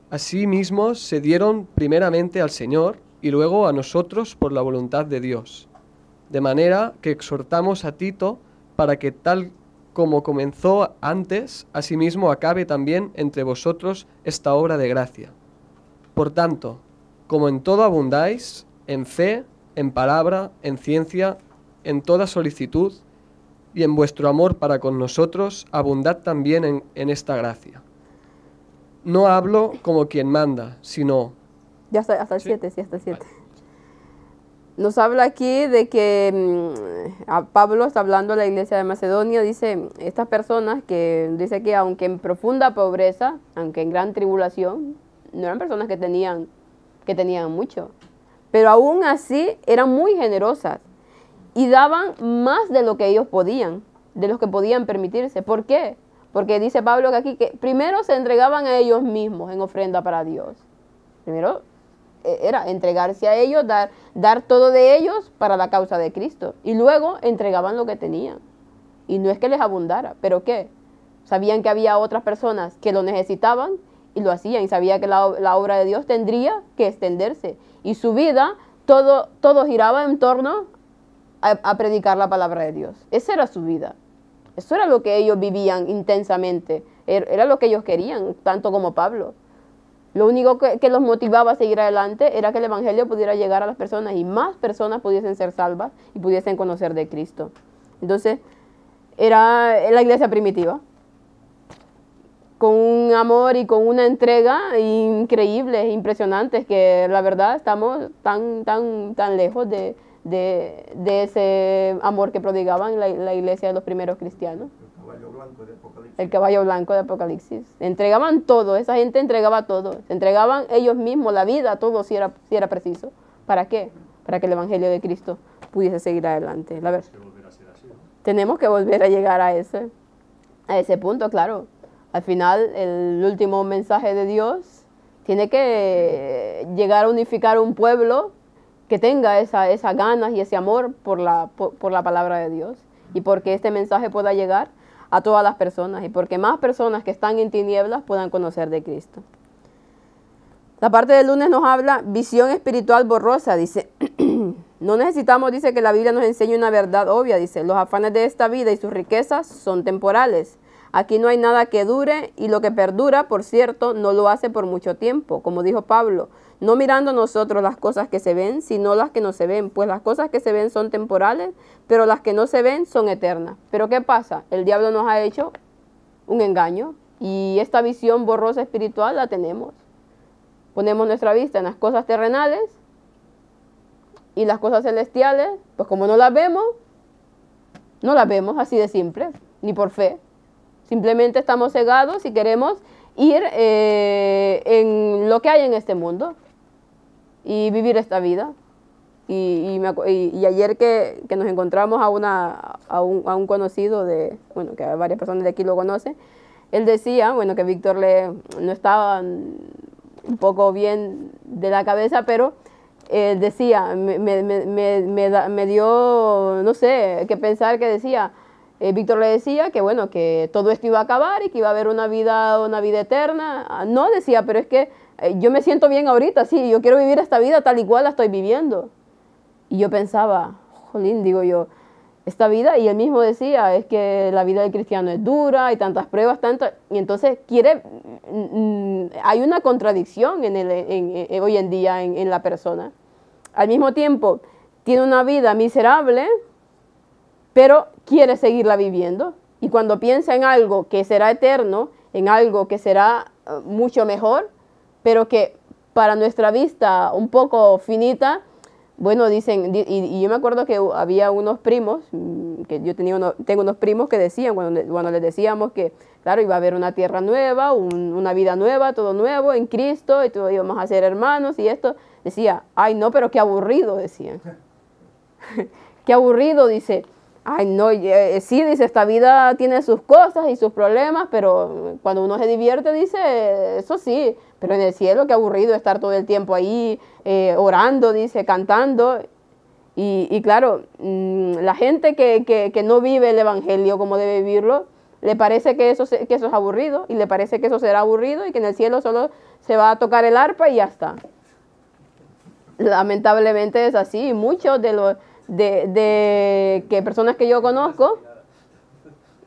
así mismos se dieron primeramente al Señor y luego a nosotros por la voluntad de Dios. De manera que exhortamos a Tito para que tal como comenzó antes, asimismo acabe también entre vosotros esta obra de gracia. Por tanto, como en todo abundáis, en fe, en palabra, en ciencia, en toda solicitud, y en vuestro amor para con nosotros, abundad también en esta gracia. No hablo como quien manda, sino... Ya hasta el 7, sí, hasta el 7. Nos habla aquí de que Pablo está hablando a la iglesia de Macedonia, dice, estas personas que dice que aunque en profunda pobreza, aunque en gran tribulación, no eran personas que tenían mucho, pero aún así eran muy generosas y daban más de lo que ellos podían, de lo que podían permitirse. ¿Por qué? Porque dice Pablo que aquí que primero se entregaban a ellos mismos en ofrenda para Dios. Primero era entregarse a ellos, dar todo de ellos para la causa de Cristo. Y luego entregaban lo que tenían. Y no es que les abundara, ¿pero qué? Sabían que había otras personas que lo necesitaban y lo hacían. Y sabía que la obra de Dios tendría que extenderse. Y su vida, todo giraba en torno a predicar la palabra de Dios. Esa era su vida. Eso era lo que ellos vivían intensamente. Era lo que ellos querían, tanto como Pablo. Lo único que los motivaba a seguir adelante era que el evangelio pudiera llegar a las personas y más personas pudiesen ser salvas y pudiesen conocer de Cristo. Entonces, era la iglesia primitiva, con un amor y con una entrega increíbles, impresionantes, que la verdad estamos tan lejos de ese amor que prodigaban la iglesia de los primeros cristianos. El caballo blanco de Apocalipsis. Entregaban todo, esa gente entregaba todo. Se entregaban ellos mismos, la vida, todo si era preciso. ¿Para qué? Para que el evangelio de Cristo pudiese seguir adelante. Tenemos que volver a llegar a ese punto, claro. Al final, el último mensaje de Dios tiene que llegar a unificar un pueblo que tenga esas ganas y ese amor por la palabra de Dios. Y porque este mensaje pueda llegar a todas las personas y porque más personas que están en tinieblas puedan conocer de Cristo. La parte del lunes nos habla visión espiritual borrosa, dice. No necesitamos, dice, que la Biblia nos enseñe una verdad obvia, dice. Los afanes de esta vida y sus riquezas son temporales. Aquí no hay nada que dure y lo que perdura, por cierto, no lo hace por mucho tiempo. Como dijo Pablo, no mirando nosotros las cosas que se ven, sino las que no se ven. Pues las cosas que se ven son temporales, pero las que no se ven son eternas. Pero ¿qué pasa? El diablo nos ha hecho un engaño y esta visión borrosa espiritual la tenemos. Ponemos nuestra vista en las cosas terrenales y las cosas celestiales, pues como no las vemos así de simple, ni por fe. Simplemente estamos cegados y queremos ir en lo que hay en este mundo y vivir esta vida. Y ayer que nos encontramos a un conocido bueno, que varias personas de aquí lo conocen, él decía, bueno, que Víctor no estaba un poco bien de la cabeza, pero decía, me dio, no sé, qué pensar, que decía, Víctor le decía que bueno, que todo esto iba a acabar y que iba a haber una vida eterna. No, decía, pero es que yo me siento bien ahorita, sí, yo quiero vivir esta vida tal y cual la estoy viviendo. Y yo pensaba, jolín, digo yo, esta vida, y él mismo decía, es que la vida del cristiano es dura, hay tantas pruebas, y entonces hay una contradicción hoy en día en la persona. Al mismo tiempo, tiene una vida miserable, pero quiere seguirla viviendo. Y cuando piensa en algo que será eterno, en algo que será mucho mejor, pero que para nuestra vista un poco finita, bueno, dicen, y yo me acuerdo que había unos primos, que yo tengo unos primos que decían, cuando les decíamos que, claro, iba a haber una tierra nueva, una vida nueva, todo nuevo en Cristo, y todos íbamos a ser hermanos, y esto, decía, ay no, pero qué aburrido, decían. Qué aburrido, dice. Ay no, sí, dice, esta vida tiene sus cosas y sus problemas, pero cuando uno se divierte, dice, eso sí, pero en el cielo qué aburrido estar todo el tiempo ahí orando, dice, cantando. Y claro, la gente que no vive el evangelio como debe vivirlo, le parece que eso es aburrido, y le parece que eso será aburrido y que en el cielo solo se va a tocar el arpa y ya está. Lamentablemente es así. Muchos de que personas que yo conozco,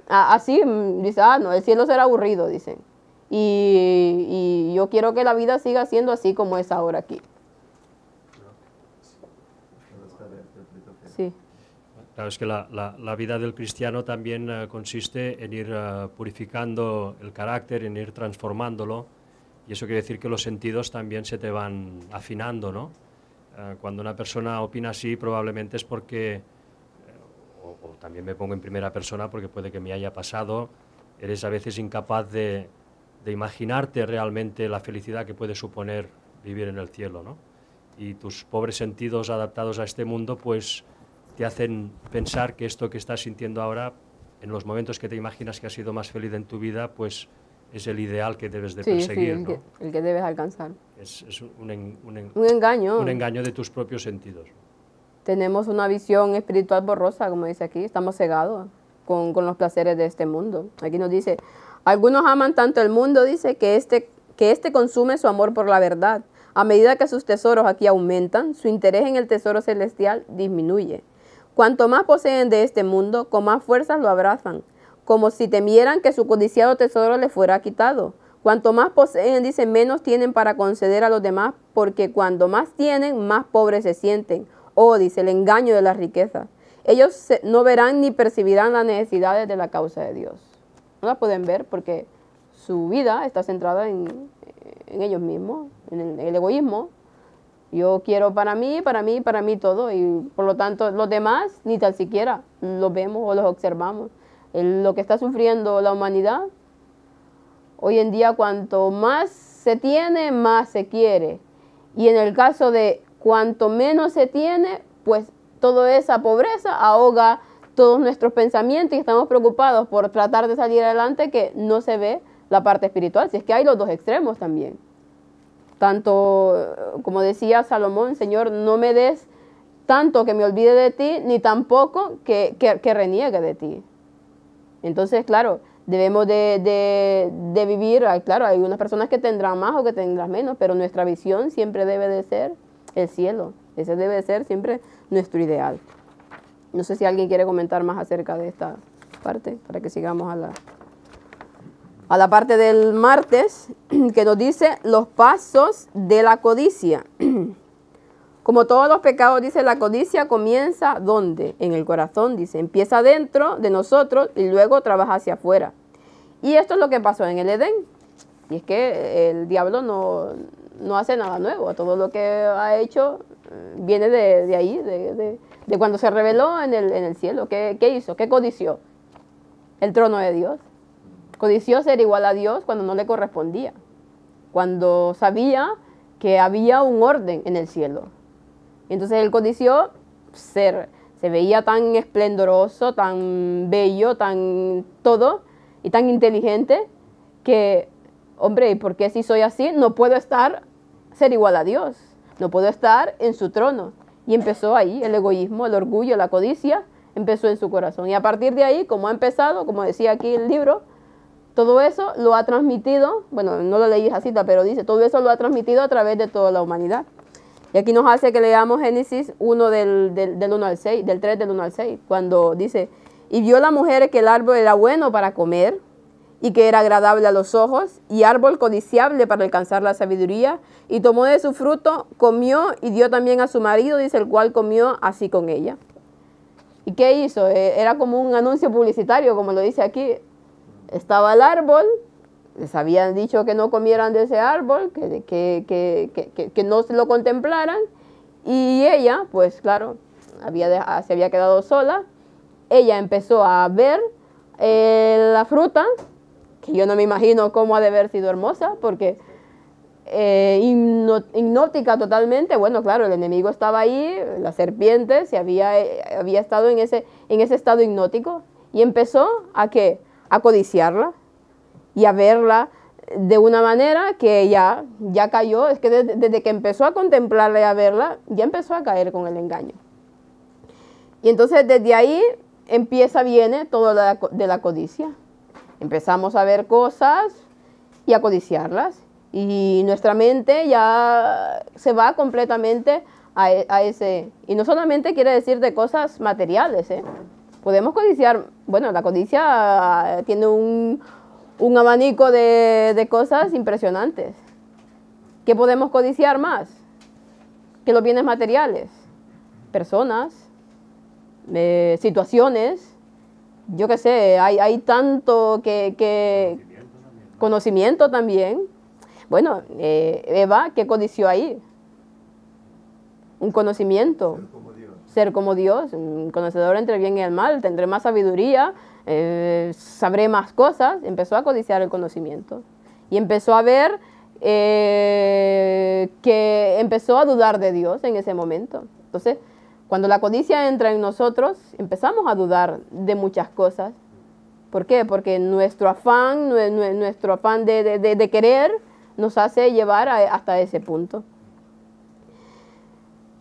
así, dicen, no, el cielo será aburrido, dicen. Y yo quiero que la vida siga siendo así como es ahora aquí. Sí. Claro, es que la vida del cristiano también consiste en ir purificando el carácter, en ir transformándolo, y eso quiere decir que los sentidos también se te van afinando, ¿no? Cuando una persona opina así, probablemente es porque, o también me pongo en primera persona porque puede que me haya pasado, eres a veces incapaz de imaginarte realmente la felicidad que puede suponer vivir en el cielo, ¿no? Y tus pobres sentidos adaptados a este mundo, pues te hacen pensar que esto que estás sintiendo ahora, en los momentos que te imaginas que has sido más feliz en tu vida, pues es el ideal que debes de perseguir, sí, ¿no? el que debes alcanzar. Es un engaño. Un engaño de tus propios sentidos. Tenemos una visión espiritual borrosa, como dice aquí, estamos cegados con los placeres de este mundo. Aquí nos dice, algunos aman tanto el mundo, dice, que este consume su amor por la verdad. A medida que sus tesoros aquí aumentan, su interés en el tesoro celestial disminuye. Cuanto más poseen de este mundo, con más fuerzas lo abrazan, como si temieran que su codiciado tesoro les fuera quitado. Cuanto más poseen, dice, menos tienen para conceder a los demás, porque cuando más tienen, más pobres se sienten. Oh, dice, el engaño de la riqueza. Ellos no verán ni percibirán las necesidades de la causa de Dios. No la pueden ver porque su vida está centrada en ellos mismos, en el egoísmo. Yo quiero para mí todo, y por lo tanto los demás ni tan siquiera los vemos o los observamos. Lo que está sufriendo la humanidad, hoy en día cuanto más se tiene, más se quiere. Y en el caso de cuanto menos se tiene, pues toda esa pobreza ahoga todos nuestros pensamientos y estamos preocupados por tratar de salir adelante, que no se ve la parte espiritual. Si es que hay los dos extremos también. Tanto, como decía Salomón, Señor, no me des tanto que me olvide de ti, ni tampoco que reniegue de ti. Entonces, claro, Debemos de vivir, claro, hay unas personas que tendrán más o que tendrán menos, pero nuestra visión siempre debe de ser el cielo. Ese debe de ser siempre nuestro ideal. No sé si alguien quiere comentar más acerca de esta parte, para que sigamos a la parte del martes, que nos dice los pasos de la codicia. Como todos los pecados, dice, la codicia comienza, ¿dónde? En el corazón, dice. Empieza dentro de nosotros y luego trabaja hacia afuera. Y esto es lo que pasó en el Edén. Y es que el diablo no hace nada nuevo. Todo lo que ha hecho viene de ahí, de cuando se rebeló en el cielo. ¿Qué hizo? ¿Qué codició? El trono de Dios. Codició ser igual a Dios cuando no le correspondía. Cuando sabía que había un orden en el cielo. Entonces él codició ser, se veía tan esplendoroso, tan bello, tan todo y tan inteligente que, hombre, ¿y por qué si soy así no puedo ser igual a Dios? No puedo estar en su trono. Y empezó ahí el egoísmo, el orgullo, la codicia, empezó en su corazón. Y a partir de ahí, como ha empezado, como decía aquí el libro, todo eso lo ha transmitido, bueno, no lo leí esa cita, pero dice, todo eso lo ha transmitido a través de toda la humanidad. Y aquí nos hace que leamos Génesis 1 del 1 al 6, del 3 del 1 al 6, cuando dice, y vio la mujer que el árbol era bueno para comer, y que era agradable a los ojos, y árbol codiciable para alcanzar la sabiduría, y tomó de su fruto, comió, y dio también a su marido, dice, el cual comió así con ella. ¿Y qué hizo? Era como un anuncio publicitario, como lo dice aquí. Estaba el árbol, les habían dicho que no comieran de ese árbol, que no se lo contemplaran, y ella, pues claro, se había quedado sola. Ella empezó a ver la fruta, que yo no me imagino cómo ha de haber sido hermosa, porque hipnótica totalmente. Bueno, claro, el enemigo estaba ahí, la serpiente había estado en ese estado hipnótico, y empezó ¿a qué? A codiciarla y a verla de una manera que ya cayó. Es que desde que empezó a contemplarla y a verla, ya empezó a caer con el engaño. Y entonces desde ahí viene todo de la codicia. Empezamos a ver cosas y a codiciarlas. Y nuestra mente ya se va completamente a ese. Y no solamente quiere decir de cosas materiales, Podemos codiciar, bueno, la codicia tiene un abanico de cosas impresionantes. ¿Qué podemos codiciar más? Que los bienes materiales, personas, situaciones, yo qué sé, hay tanto que conocimiento también. Bueno, Eva, ¿qué codició ahí? Un conocimiento. Ser como Dios, un conocedor entre el bien y el mal, tendré más sabiduría, sabré más cosas. Empezó a codiciar el conocimiento y empezó a ver que empezó a dudar de Dios en ese momento. Entonces, cuando la codicia entra en nosotros, empezamos a dudar de muchas cosas. ¿Por qué? Porque nuestro afán de querer nos hace llevar hasta ese punto.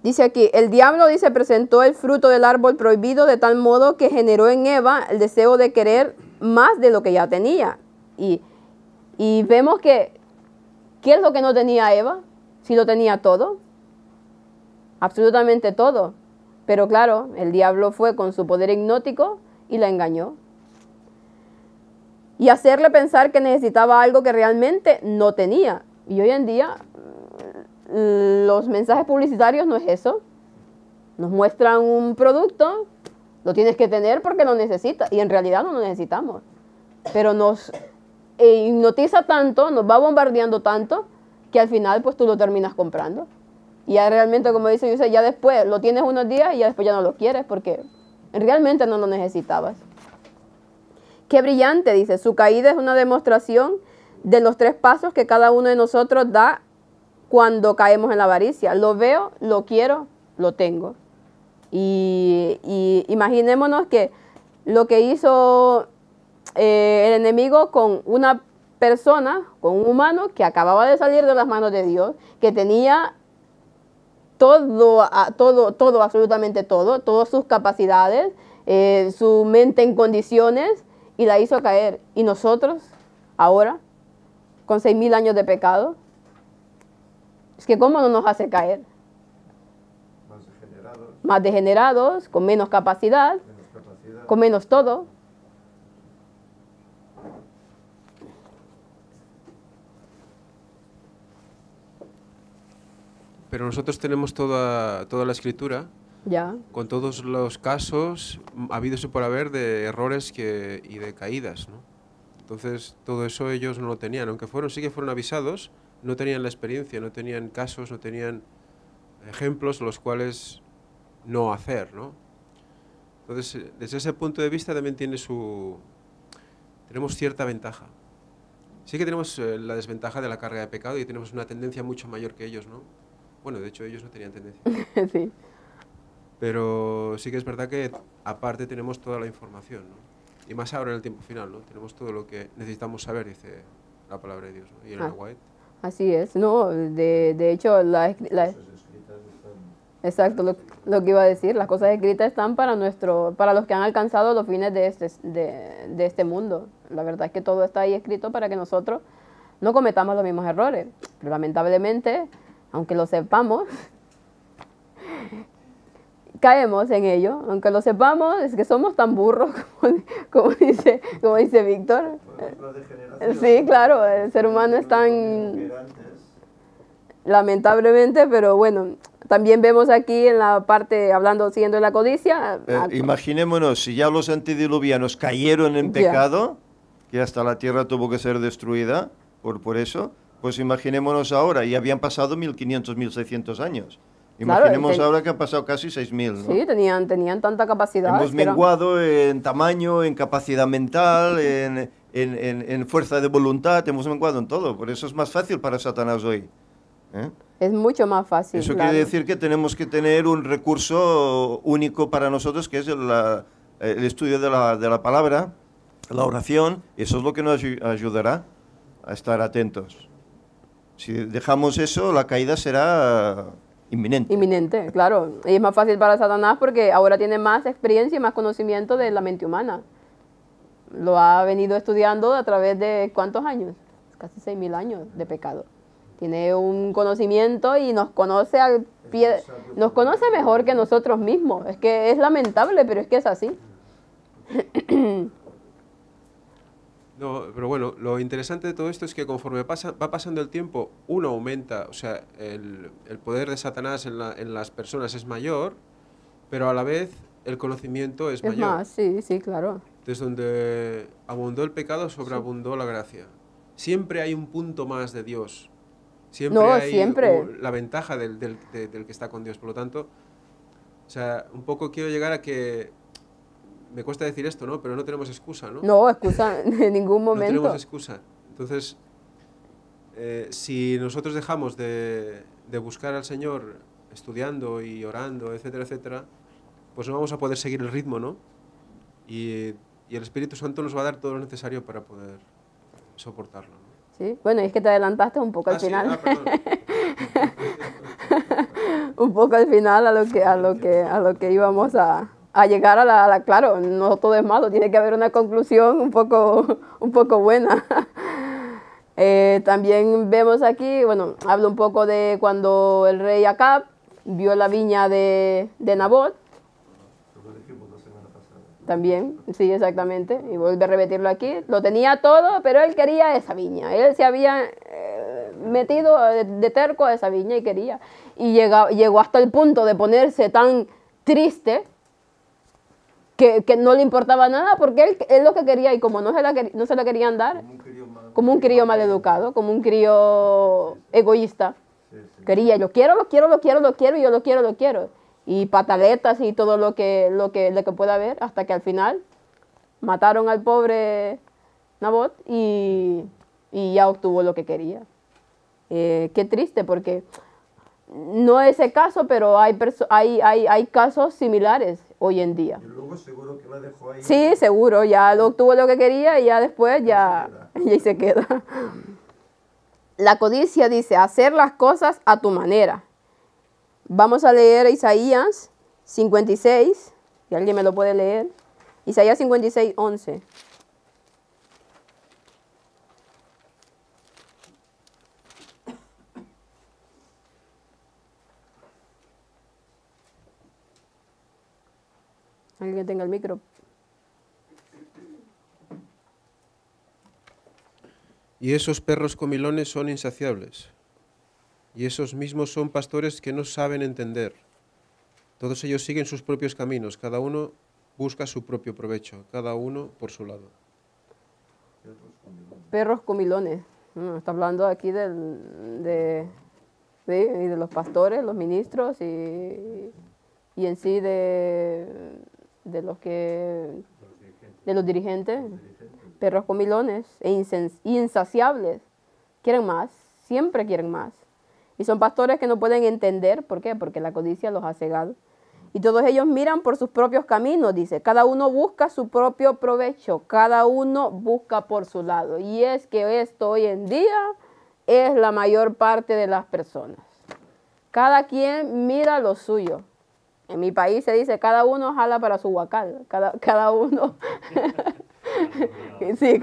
Dice aquí, el diablo, dice, presentó el fruto del árbol prohibido de tal modo que generó en Eva el deseo de querer más de lo que ya tenía. Y vemos que, ¿qué es lo que no tenía Eva? Si lo tenía todo, absolutamente todo. Pero claro, el diablo fue con su poder hipnótico y la engañó. Y hacerle pensar que necesitaba algo que realmente no tenía. Y hoy en día los mensajes publicitarios no es eso. Nos muestran un producto, lo tienes que tener porque lo necesitas, y en realidad no lo necesitamos. Pero nos hipnotiza tanto, nos va bombardeando tanto, que al final pues tú lo terminas comprando. Y ya realmente, como dice Yusef, ya después lo tienes unos días y ya después ya no lo quieres porque realmente no lo necesitabas. Qué brillante, dice, su caída es una demostración de los 3 pasos que cada uno de nosotros da cuando caemos en la avaricia. Lo veo, lo quiero, lo tengo. Y imaginémonos que lo que hizo el enemigo con una persona, con un humano que acababa de salir de las manos de Dios, que tenía todo, absolutamente todo, todas sus capacidades, su mente en condiciones, y la hizo caer. Y nosotros, ahora, con 6.000 años de pecado, es que ¿cómo no nos hace caer? Más degenerados, con menos capacidad, con menos todo. Pero nosotros tenemos toda la Escritura, ya, con todos los casos habidos y por haber de errores y de caídas, ¿no? Entonces, todo eso ellos no lo tenían. Aunque sí que fueron avisados, no tenían la experiencia, no tenían casos, no tenían ejemplos los cuales no hacer, ¿no? Entonces, desde ese punto de vista también tenemos cierta ventaja. Sí que tenemos la desventaja de la carga de pecado y tenemos una tendencia mucho mayor que ellos, ¿no? Bueno, de hecho, ellos no tenían tendencia. sí. Pero sí que es verdad que aparte tenemos toda la información, ¿no? Y más ahora en el tiempo final, ¿no? Tenemos todo lo que necesitamos saber, dice la palabra de Dios, ¿no? Y en el White. Así es, ¿no? De hecho, exacto, lo que iba a decir, las cosas escritas están para los que han alcanzado los fines de este mundo. La verdad es que todo está ahí escrito para que nosotros no cometamos los mismos errores. Pero lamentablemente, aunque lo sepamos, caemos en ello. Aunque lo sepamos, es que somos tan burros, como dice Víctor. Sí, claro, el ser humano es tan... Lamentablemente, pero bueno, también vemos aquí en la parte, siguiendo la codicia... Imaginémonos, si ya los antediluvianos cayeron en pecado, que hasta la tierra tuvo que ser destruida por eso, pues imaginémonos ahora, y habían pasado 1.500, 1.600 años. Imaginemos ahora que han pasado casi 6.000, ¿no? Sí, tenían tanta capacidad. Hemos menguado en tamaño, en capacidad mental, en fuerza de voluntad, hemos menguado en todo. Por eso es más fácil para Satanás hoy. Es mucho más fácil. Eso quiere decir que tenemos que tener un recurso único para nosotros, que es el estudio de la palabra, la oración. Eso es lo que nos ayudará a estar atentos. Si dejamos eso, la caída será inminente. Inminente, claro. Y es más fácil para Satanás porque ahora tiene más experiencia y más conocimiento de la mente humana. Lo ha venido estudiando a través de ¿cuántos años? Casi 6.000 años de pecado. Tiene un conocimiento y nos conoce nos conoce mejor que nosotros mismos. Es que es lamentable, pero es que es así. No, pero bueno, lo interesante de todo esto es que conforme va pasando el tiempo, uno aumenta, o sea, el poder de Satanás en las personas es mayor, pero a la vez el conocimiento es mayor. Es más, sí, claro. Entonces, donde abundó el pecado, sobreabundó la gracia. Siempre hay un punto más de Dios. Siempre hay la ventaja del que está con Dios. Por lo tanto, o sea, un poco quiero llegar a que... Me cuesta decir esto, ¿no? Pero no tenemos excusa, ¿no? No, excusa en ningún momento. No tenemos excusa. Entonces, si nosotros dejamos de buscar al Señor estudiando y orando, etcétera, etcétera, pues no vamos a poder seguir el ritmo, ¿no? Y el Espíritu Santo nos va a dar todo lo necesario para poder soportarlo, ¿no? Sí, bueno, y es que te adelantaste un poco al final. Un poco al final a lo que íbamos a llegar claro, no todo es malo, tiene que haber una conclusión un poco buena. También vemos aquí, bueno, hablo un poco de cuando el rey Acab vio la viña de Nabot. También, sí, exactamente, y vuelve a repetirlo aquí. Lo tenía todo, pero él quería esa viña. Él se había metido de terco a esa viña y quería. Y llegó hasta el punto de ponerse tan triste que no le importaba nada, porque él lo que quería, y como no se la querían dar, como un crío mal educado, como un crío egoísta. Quería, lo quiero, y yo lo quiero. Y pataletas y todo lo que pueda haber, hasta que al final mataron al pobre Nabot y ya obtuvo lo que quería. Qué triste, porque no es ese caso, pero hay casos similares hoy en día. Y luego seguro que la dejó ahí. Sí, seguro, ya obtuvo lo que quería y ya después ya se queda. La codicia dice, hacer las cosas a tu manera. Vamos a leer Isaías 56, si alguien me lo puede leer. Isaías 56, 11. Alguien tenga el micro. Y esos perros comilones son insaciables. Y esos mismos son pastores que no saben entender. Todos ellos siguen sus propios caminos, cada uno busca su propio provecho, cada uno por su lado. Perros comilones. Está hablando aquí de los pastores, los ministros y en sí de los dirigentes. Perros comilones e insaciables. Quieren más, siempre quieren más. Y son pastores que no pueden entender. ¿Por qué? Porque la codicia los ha cegado. Y todos ellos miran por sus propios caminos, dice. Cada uno busca su propio provecho. Cada uno busca por su lado. Y es que esto hoy en día es la mayor parte de las personas. Cada quien mira lo suyo. En mi país se dice, cada uno jala para su huacal. Cada uno... Sí,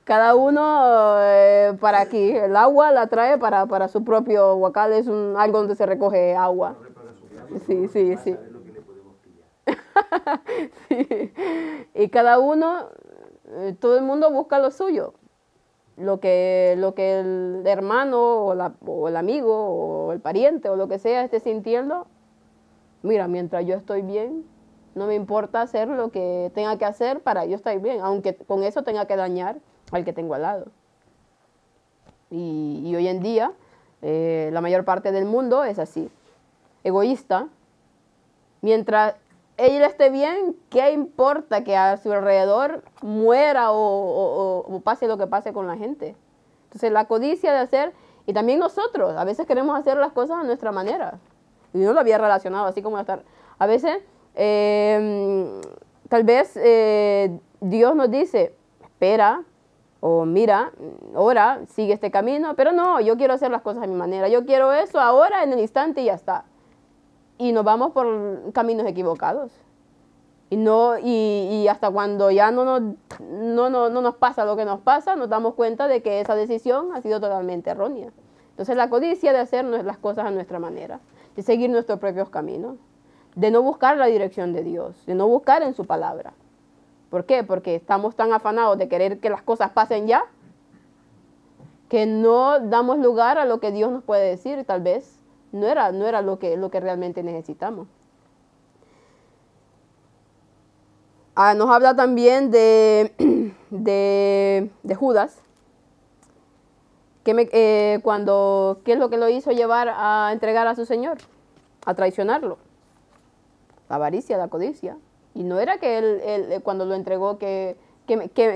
cada uno para aquí. El agua la trae para su propio huacal, es algo donde se recoge agua. Sí. Sí. Y cada uno, todo el mundo busca lo suyo. Lo que el hermano o el amigo o el pariente o lo que sea esté sintiendo. Mira, mientras yo estoy bien, no me importa hacer lo que tenga que hacer para yo estar bien, aunque con eso tenga que dañar al que tengo al lado. Y hoy en día, la mayor parte del mundo es así, egoísta. Mientras él esté bien, ¿qué importa que a su alrededor muera o pase lo que pase con la gente? Entonces la codicia de hacer, y también nosotros, a veces queremos hacer las cosas a nuestra manera. Y yo lo había relacionado así como estar. A veces... tal vez Dios nos dice, espera, o mira, ora, sigue este camino, pero no, yo quiero hacer las cosas a mi manera, yo quiero eso ahora, en el instante y ya está. Y nos vamos por caminos equivocados. Y hasta cuando ya no nos pasa lo que nos pasa, nos damos cuenta de que esa decisión ha sido totalmente errónea. Entonces la codicia de hacer las cosas a nuestra manera, de seguir nuestros propios caminos, de no buscar la dirección de Dios, de no buscar en su palabra. ¿Por qué? Porque estamos tan afanados de querer que las cosas pasen ya, que no damos lugar a lo que Dios nos puede decir, tal vez no era lo que realmente necesitamos. Nos habla también de Judas, ¿qué es lo que lo hizo llevar a entregar a su Señor? A traicionarlo. La avaricia, la codicia. Y no era que él cuando lo entregó, que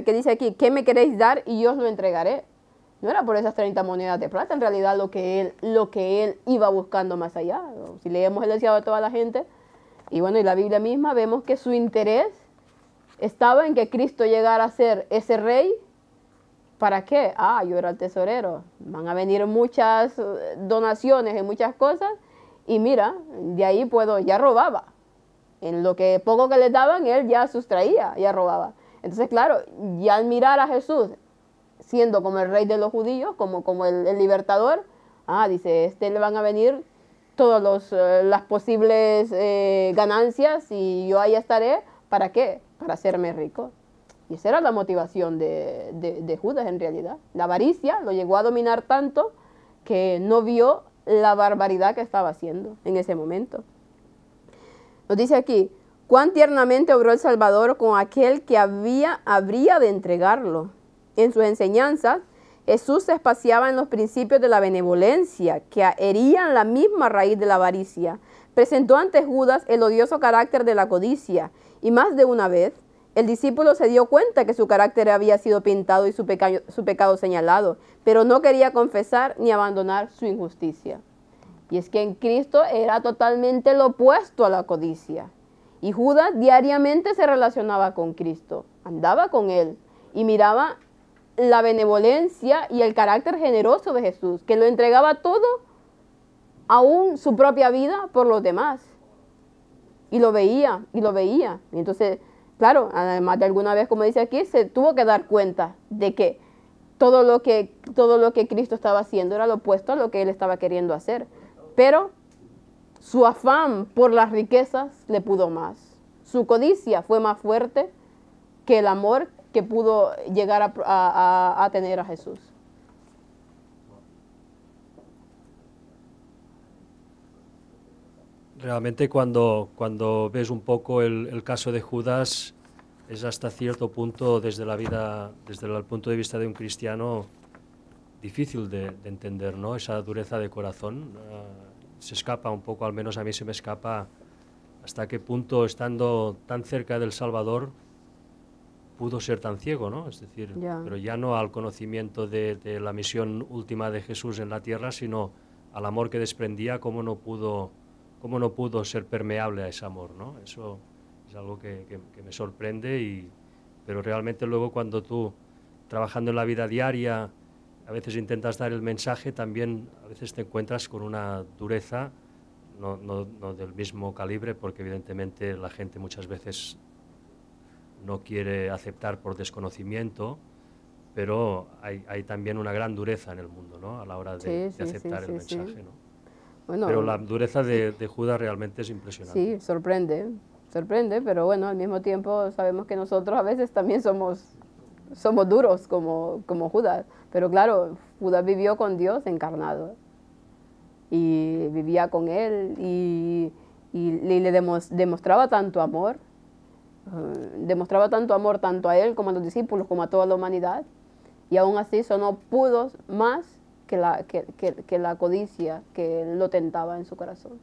dice aquí, ¿qué me queréis dar y yo os lo entregaré? No era por esas 30 monedas de plata, en realidad lo que él iba buscando más allá. Si leemos el deseado de toda la gente, y bueno, y la Biblia misma, vemos que su interés estaba en que Cristo llegara a ser ese rey. ¿Para qué? Yo era el tesorero. Van a venir muchas donaciones y muchas cosas, y mira, de ahí ya robaba. En lo que poco que le daban, él ya sustraía, ya robaba. Entonces, claro, ya al mirar a Jesús, siendo como el rey de los judíos, como el libertador, dice, le van a venir todas las posibles ganancias y yo ahí estaré. ¿Para qué? Para hacerme rico. Y esa era la motivación de Judas en realidad. La avaricia lo llegó a dominar tanto que no vio la barbaridad que estaba haciendo en ese momento. Nos dice aquí, cuán tiernamente obró el Salvador con aquel que habría de entregarlo. En sus enseñanzas, Jesús se espaciaba en los principios de la benevolencia, que herían la misma raíz de la avaricia. Presentó ante Judas el odioso carácter de la codicia, y más de una vez, el discípulo se dio cuenta que su carácter había sido pintado y su pecado señalado, pero no quería confesar ni abandonar su injusticia. Y es que en Cristo era totalmente lo opuesto a la codicia. Y Judas diariamente se relacionaba con Cristo, andaba con él y miraba la benevolencia y el carácter generoso de Jesús, que lo entregaba todo, aún su propia vida, por los demás. Y lo veía, y lo veía. Y entonces, claro, además de alguna vez, como dice aquí, se tuvo que dar cuenta de que todo lo que Cristo estaba haciendo era lo opuesto a lo que él estaba queriendo hacer. Pero Su afán por las riquezas le pudo más. Su codicia fue más fuerte que el amor que pudo llegar a tener a Jesús. Realmente cuando ves un poco el caso de Judas, es hasta cierto punto desde el punto de vista de un cristiano, difícil de entender, ¿no? Esa dureza de corazón. Se escapa un poco, al menos a mí se me escapa, hasta qué punto, estando tan cerca del Salvador, pudo ser tan ciego, ¿no? Es decir, pero ya no al conocimiento de la misión última de Jesús en la tierra, sino al amor que desprendía, cómo no pudo ser permeable a ese amor, ¿no? Eso es algo que me sorprende, pero realmente luego cuando tú, trabajando en la vida diaria, a veces intentas dar el mensaje, también a veces te encuentras con una dureza, no del mismo calibre, porque evidentemente la gente muchas veces no quiere aceptar por desconocimiento, pero hay también una gran dureza en el mundo, ¿no? A la hora de aceptar el mensaje, ¿no? Bueno, pero la dureza de Judas realmente es impresionante. Sí, sorprende, pero bueno, al mismo tiempo sabemos que nosotros a veces también somos duros como Judas. Pero claro, Judas vivió con Dios encarnado y vivía con Él y le demostraba tanto amor. Demostraba tanto amor tanto a Él como a los discípulos, como a toda la humanidad. Y aún así eso no pudo más que la codicia que lo tentaba en su corazón.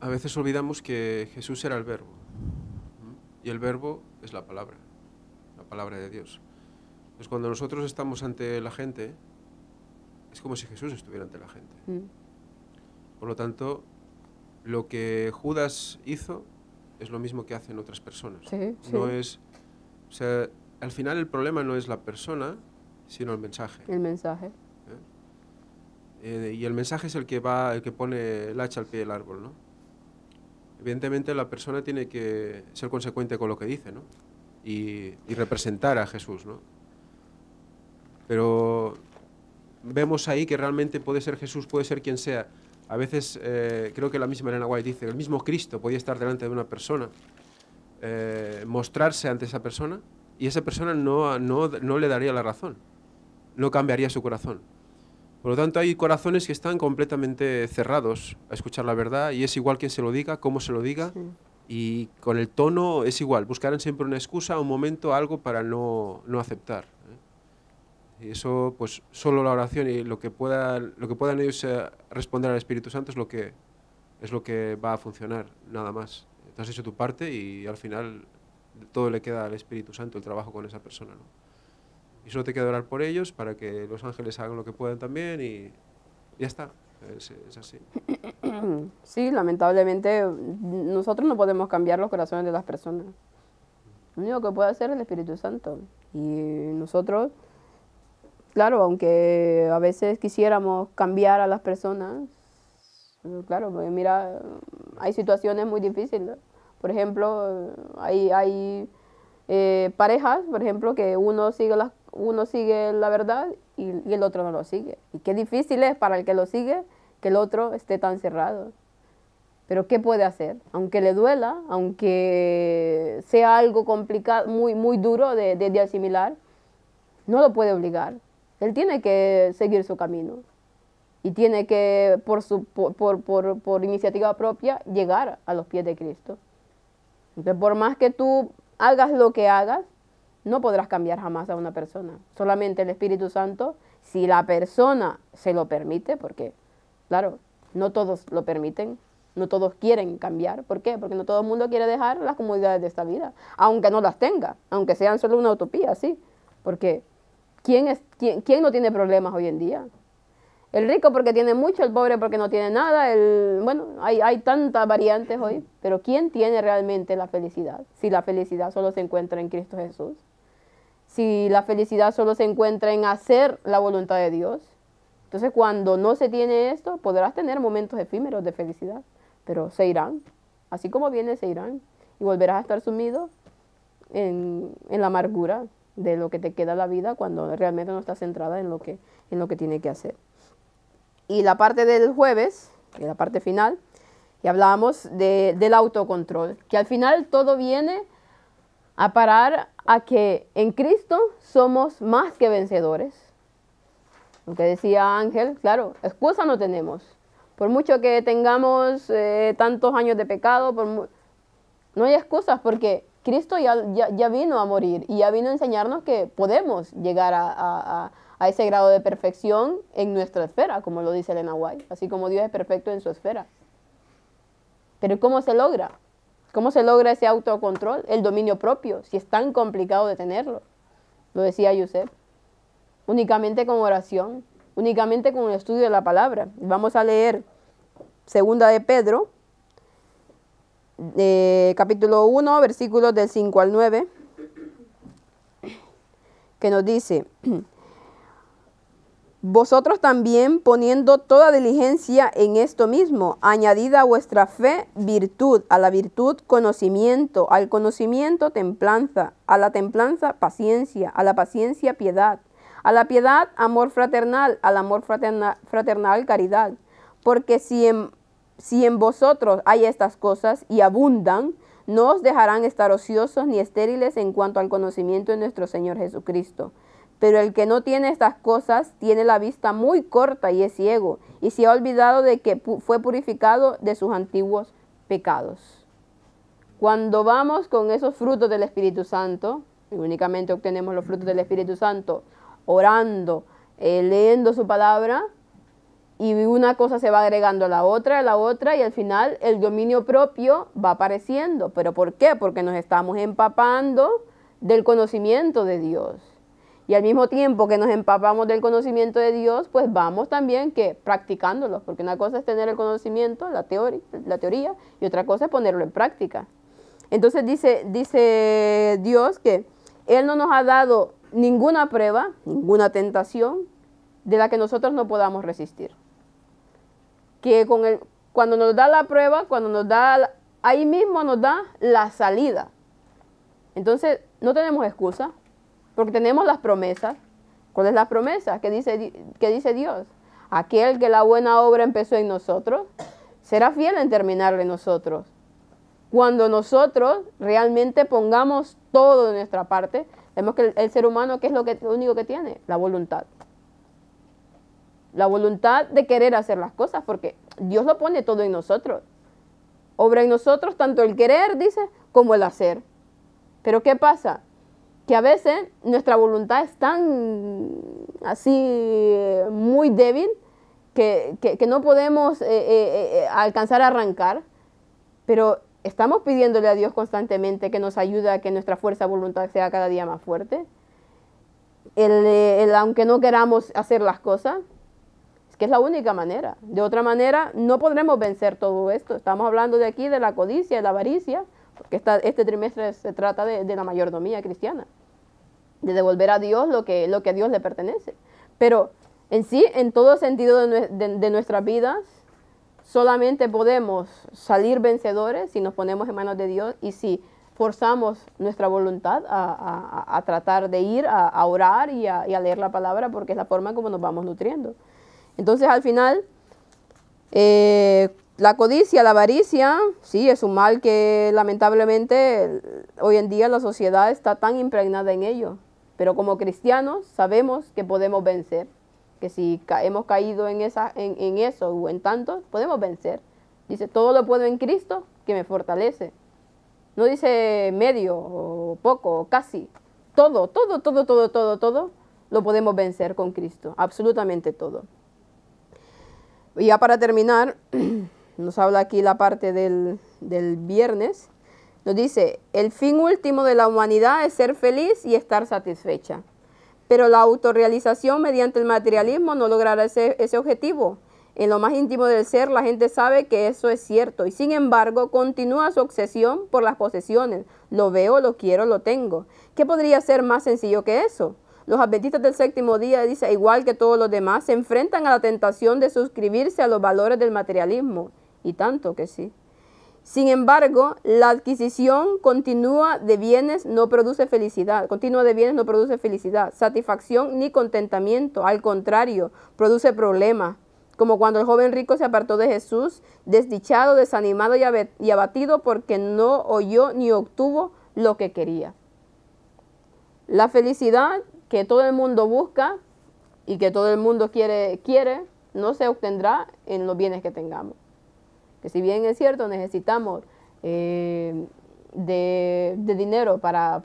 A veces olvidamos que Jesús era el Verbo. Y el Verbo es la palabra de Dios. Entonces cuando nosotros estamos ante la gente, es como si Jesús estuviera ante la gente. Por lo tanto, lo que Judas hizo es lo mismo que hacen otras personas. No es, o sea, al final el problema no es la persona, sino el mensaje. El mensaje. Y el mensaje es el que pone el hacha al pie del árbol, ¿no? Evidentemente la persona tiene que ser consecuente con lo que dice, ¿no? Y representar a Jesús, ¿no? Pero vemos ahí que realmente puede ser Jesús, puede ser quien sea. A veces, creo que la misma Elena White dice, el mismo Cristo podía estar delante de una persona, mostrarse ante esa persona, y esa persona no le daría la razón, no cambiaría su corazón. Por lo tanto, hay corazones que están completamente cerrados a escuchar la verdad, y es igual quien se lo diga, cómo se lo diga, y con el tono es igual, buscarán siempre una excusa, un momento, algo para no aceptar. Y eso, pues, solo la oración y lo que puedan ellos responder al Espíritu Santo es lo que va a funcionar, nada más. Tú has hecho tu parte y al final todo le queda al Espíritu Santo, el trabajo con esa persona, ¿no? Y solo te queda orar por ellos para que los ángeles hagan lo que puedan también y ya está. Es así. Sí, lamentablemente nosotros no podemos cambiar los corazones de las personas. Lo único que puede hacer es el Espíritu Santo. Y nosotros, claro, aunque a veces quisiéramos cambiar a las personas, claro, porque mira, hay situaciones muy difíciles. Por ejemplo, hay parejas, por ejemplo, que uno sigue la verdad y el otro no lo sigue. Y qué difícil es para el que lo sigue que el otro esté tan cerrado. Pero ¿qué puede hacer? Aunque le duela, aunque sea algo complicado, muy duro de asimilar, no lo puede obligar. Él tiene que seguir su camino y tiene que, por iniciativa propia, llegar a los pies de Cristo. Entonces, por más que tú hagas lo que hagas, no podrás cambiar jamás a una persona. Solamente el Espíritu Santo, si la persona se lo permite, porque, claro, no todos lo permiten, no todos quieren cambiar. ¿Por qué? Porque no todo el mundo quiere dejar las comodidades de esta vida, aunque no las tenga, aunque sean solo una utopía, sí. Porque ¿quién no tiene problemas hoy en día? El rico porque tiene mucho, el pobre porque no tiene nada, bueno, hay tantas variantes hoy, pero ¿quién tiene realmente la felicidad? Si la felicidad solo se encuentra en Cristo Jesús, si la felicidad solo se encuentra en hacer la voluntad de Dios, entonces cuando no se tiene esto, podrás tener momentos efímeros de felicidad, pero se irán, así como vienen, se irán, y volverás a estar sumido en la amargura de lo que te queda la vida cuando realmente no estás centrada en lo que tiene que hacer. Y la parte del jueves, en la parte final, y hablábamos del autocontrol, que al final todo viene a parar a que en Cristo somos más que vencedores. Lo que decía Ángel, claro, excusa no tenemos. Por mucho que tengamos tantos años de pecado, no hay excusas, porque Cristo ya vino a morir y ya vino a enseñarnos que podemos llegar a ese grado de perfección en nuestra esfera, como lo dice Elena White, así como Dios es perfecto en su esfera. Pero ¿cómo se logra? ¿Cómo se logra ese autocontrol? El dominio propio, si es tan complicado de tenerlo. Lo decía Yusef. Únicamente con oración, únicamente con el estudio de la palabra. Vamos a leer 2 de Pedro, capítulo 1, versículos del 5 al 9, que nos dice: vosotros también, poniendo toda diligencia en esto mismo, añadida a vuestra fe virtud, a la virtud conocimiento, al conocimiento templanza, a la templanza paciencia, a la paciencia piedad, a la piedad amor fraternal, al amor fraternal caridad. Porque si en vosotros hay estas cosas y abundan, no os dejarán estar ociosos ni estériles en cuanto al conocimiento de nuestro Señor Jesucristo. Pero el que no tiene estas cosas tiene la vista muy corta y es ciego, y se ha olvidado de que fue purificado de sus antiguos pecados. Cuando vamos con esos frutos del Espíritu Santo, y únicamente obtenemos los frutos del Espíritu Santo orando, leyendo su palabra, y una cosa se va agregando a la otra, y al final el dominio propio va apareciendo. ¿Pero por qué? Porque nos estamos empapando del conocimiento de Dios. Y al mismo tiempo que nos empapamos del conocimiento de Dios, pues vamos también practicándolo, porque una cosa es tener el conocimiento, la teoría, y otra cosa es ponerlo en práctica. Entonces dice Dios que Él no nos ha dado ninguna prueba, ninguna tentación de la que nosotros no podamos resistir. Que cuando nos da la prueba, ahí mismo nos da la salida. Entonces no tenemos excusa, porque tenemos las promesas. ¿Cuál es la promesa? ¿Qué dice Dios? Aquel que la buena obra empezó en nosotros, será fiel en terminarla en nosotros. Cuando nosotros realmente pongamos todo de nuestra parte, vemos que el ser humano, ¿qué es lo único que tiene? La voluntad. La voluntad de querer hacer las cosas, porque Dios lo pone todo en nosotros. Obra en nosotros tanto el querer, dice, como el hacer. Pero ¿qué pasa? Que a veces nuestra voluntad es tan así muy débil que no podemos alcanzar a arrancar, pero estamos pidiéndole a Dios constantemente que nos ayude a que nuestra fuerza de voluntad sea cada día más fuerte. Aunque no queramos hacer las cosas, es que es la única manera. De otra manera no podremos vencer todo esto. Estamos hablando de aquí de la codicia, de la avaricia, porque este trimestre se trata de la mayordomía cristiana, de devolver a Dios lo que a Dios le pertenece. Pero en sí, en todo sentido de nuestras vidas, solamente podemos salir vencedores si nos ponemos en manos de Dios y si forzamos nuestra voluntad a tratar de ir a orar y a leer la palabra, porque es la forma como nos vamos nutriendo. Entonces, al final, la codicia, la avaricia, sí, es un mal que lamentablemente hoy en día la sociedad está tan impregnada en ello. Pero como cristianos sabemos que podemos vencer, que si hemos caído en eso o en tanto, podemos vencer. Dice, todo lo puedo en Cristo que me fortalece. No dice medio o poco o casi. Todo lo podemos vencer con Cristo, absolutamente todo. Y ya para terminar, nos habla aquí la parte del viernes. Nos dice, el fin último de la humanidad es ser feliz y estar satisfecha. Pero la autorrealización mediante el materialismo no logrará ese objetivo. En lo más íntimo del ser, la gente sabe que eso es cierto. Y sin embargo, continúa su obsesión por las posesiones. Lo veo, lo quiero, lo tengo. ¿Qué podría ser más sencillo que eso? Los adventistas del séptimo día, dice, igual que todos los demás, se enfrentan a la tentación de suscribirse a los valores del materialismo. Y tanto que sí. Sin embargo, la adquisición continua de bienes no produce felicidad, satisfacción ni contentamiento. Al contrario, produce problemas, como cuando el joven rico se apartó de Jesús, desdichado, desanimado y abatido porque no oyó ni obtuvo lo que quería. La felicidad que todo el mundo busca y que todo el mundo quiere, no se obtendrá en los bienes que tengamos. Que si bien es cierto, necesitamos de dinero para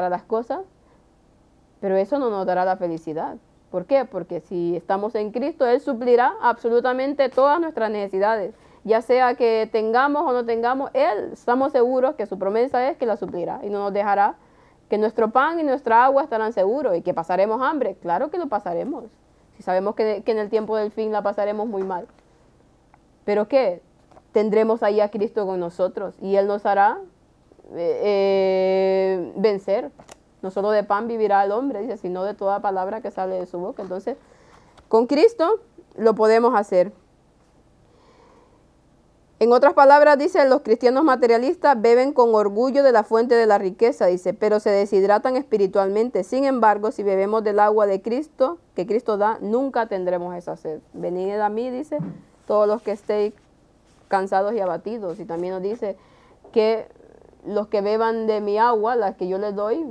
las cosas, pero eso no nos dará la felicidad. ¿Por qué? Porque si estamos en Cristo, Él suplirá absolutamente todas nuestras necesidades. Ya sea que tengamos o no tengamos, Él, estamos seguros que su promesa es que la suplirá y no nos dejará, que nuestro pan y nuestra agua estarán seguros y que pasaremos hambre. Claro que lo pasaremos. Si sabemos que en el tiempo del fin la pasaremos muy mal. ¿Pero qué? Tendremos ahí a Cristo con nosotros y Él nos hará vencer. No solo de pan vivirá el hombre, dice, sino de toda palabra que sale de su boca. Entonces, con Cristo lo podemos hacer. En otras palabras, dice, los cristianos materialistas beben con orgullo de la fuente de la riqueza, dice, pero se deshidratan espiritualmente. Sin embargo, si bebemos del agua de Cristo, que Cristo da, nunca tendremos esa sed. Venid a mí, dice, todos los que estéis cansados y abatidos. Y también nos dice que los que beban de mi agua, las que yo les doy,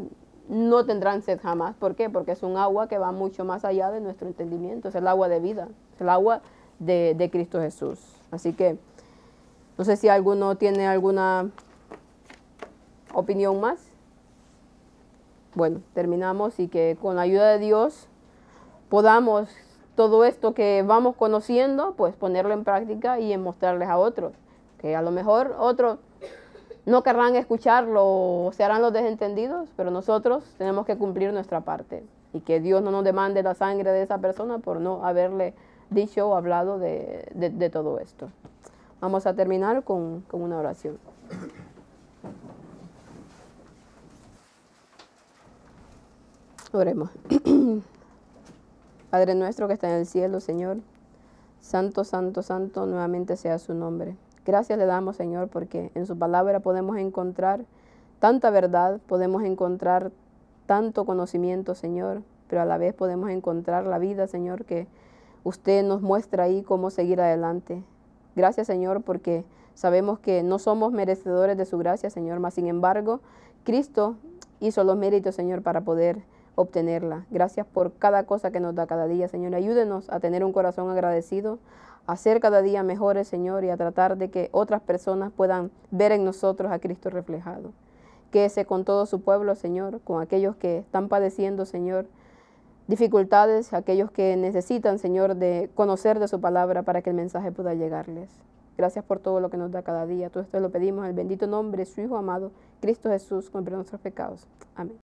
no tendrán sed jamás. ¿Por qué? Porque es un agua que va mucho más allá de nuestro entendimiento. Es el agua de vida, es el agua de Cristo Jesús. Así que no sé si alguno tiene alguna opinión más. Bueno, terminamos y que con la ayuda de Dios podamos todo esto que vamos conociendo, pues ponerlo en práctica y en mostrarles a otros. Que a lo mejor otros no querrán escucharlo o se harán los desentendidos, pero nosotros tenemos que cumplir nuestra parte. Y que Dios no nos demande la sangre de esa persona por no haberle dicho o hablado de todo esto. Vamos a terminar con una oración. Oremos. Padre nuestro que está en el cielo, Señor, santo, santo, santo, nuevamente sea su nombre. Gracias le damos, Señor, porque en su palabra podemos encontrar tanta verdad, podemos encontrar tanto conocimiento, Señor, pero a la vez podemos encontrar la vida, Señor, que usted nos muestra ahí cómo seguir adelante. Gracias, Señor, porque sabemos que no somos merecedores de su gracia, Señor, mas sin embargo, Cristo hizo los méritos, Señor, para poder obtenerla. Gracias por cada cosa que nos da cada día, Señor. Ayúdenos a tener un corazón agradecido, a ser cada día mejores, Señor, y a tratar de que otras personas puedan ver en nosotros a Cristo reflejado. Quédese con todo su pueblo, Señor, con aquellos que están padeciendo, Señor, dificultades, aquellos que necesitan, Señor, de conocer de su palabra para que el mensaje pueda llegarles. Gracias por todo lo que nos da cada día. Todo esto lo pedimos en el bendito nombre de su Hijo amado, Cristo Jesús, con perdón de nuestros pecados. Amén.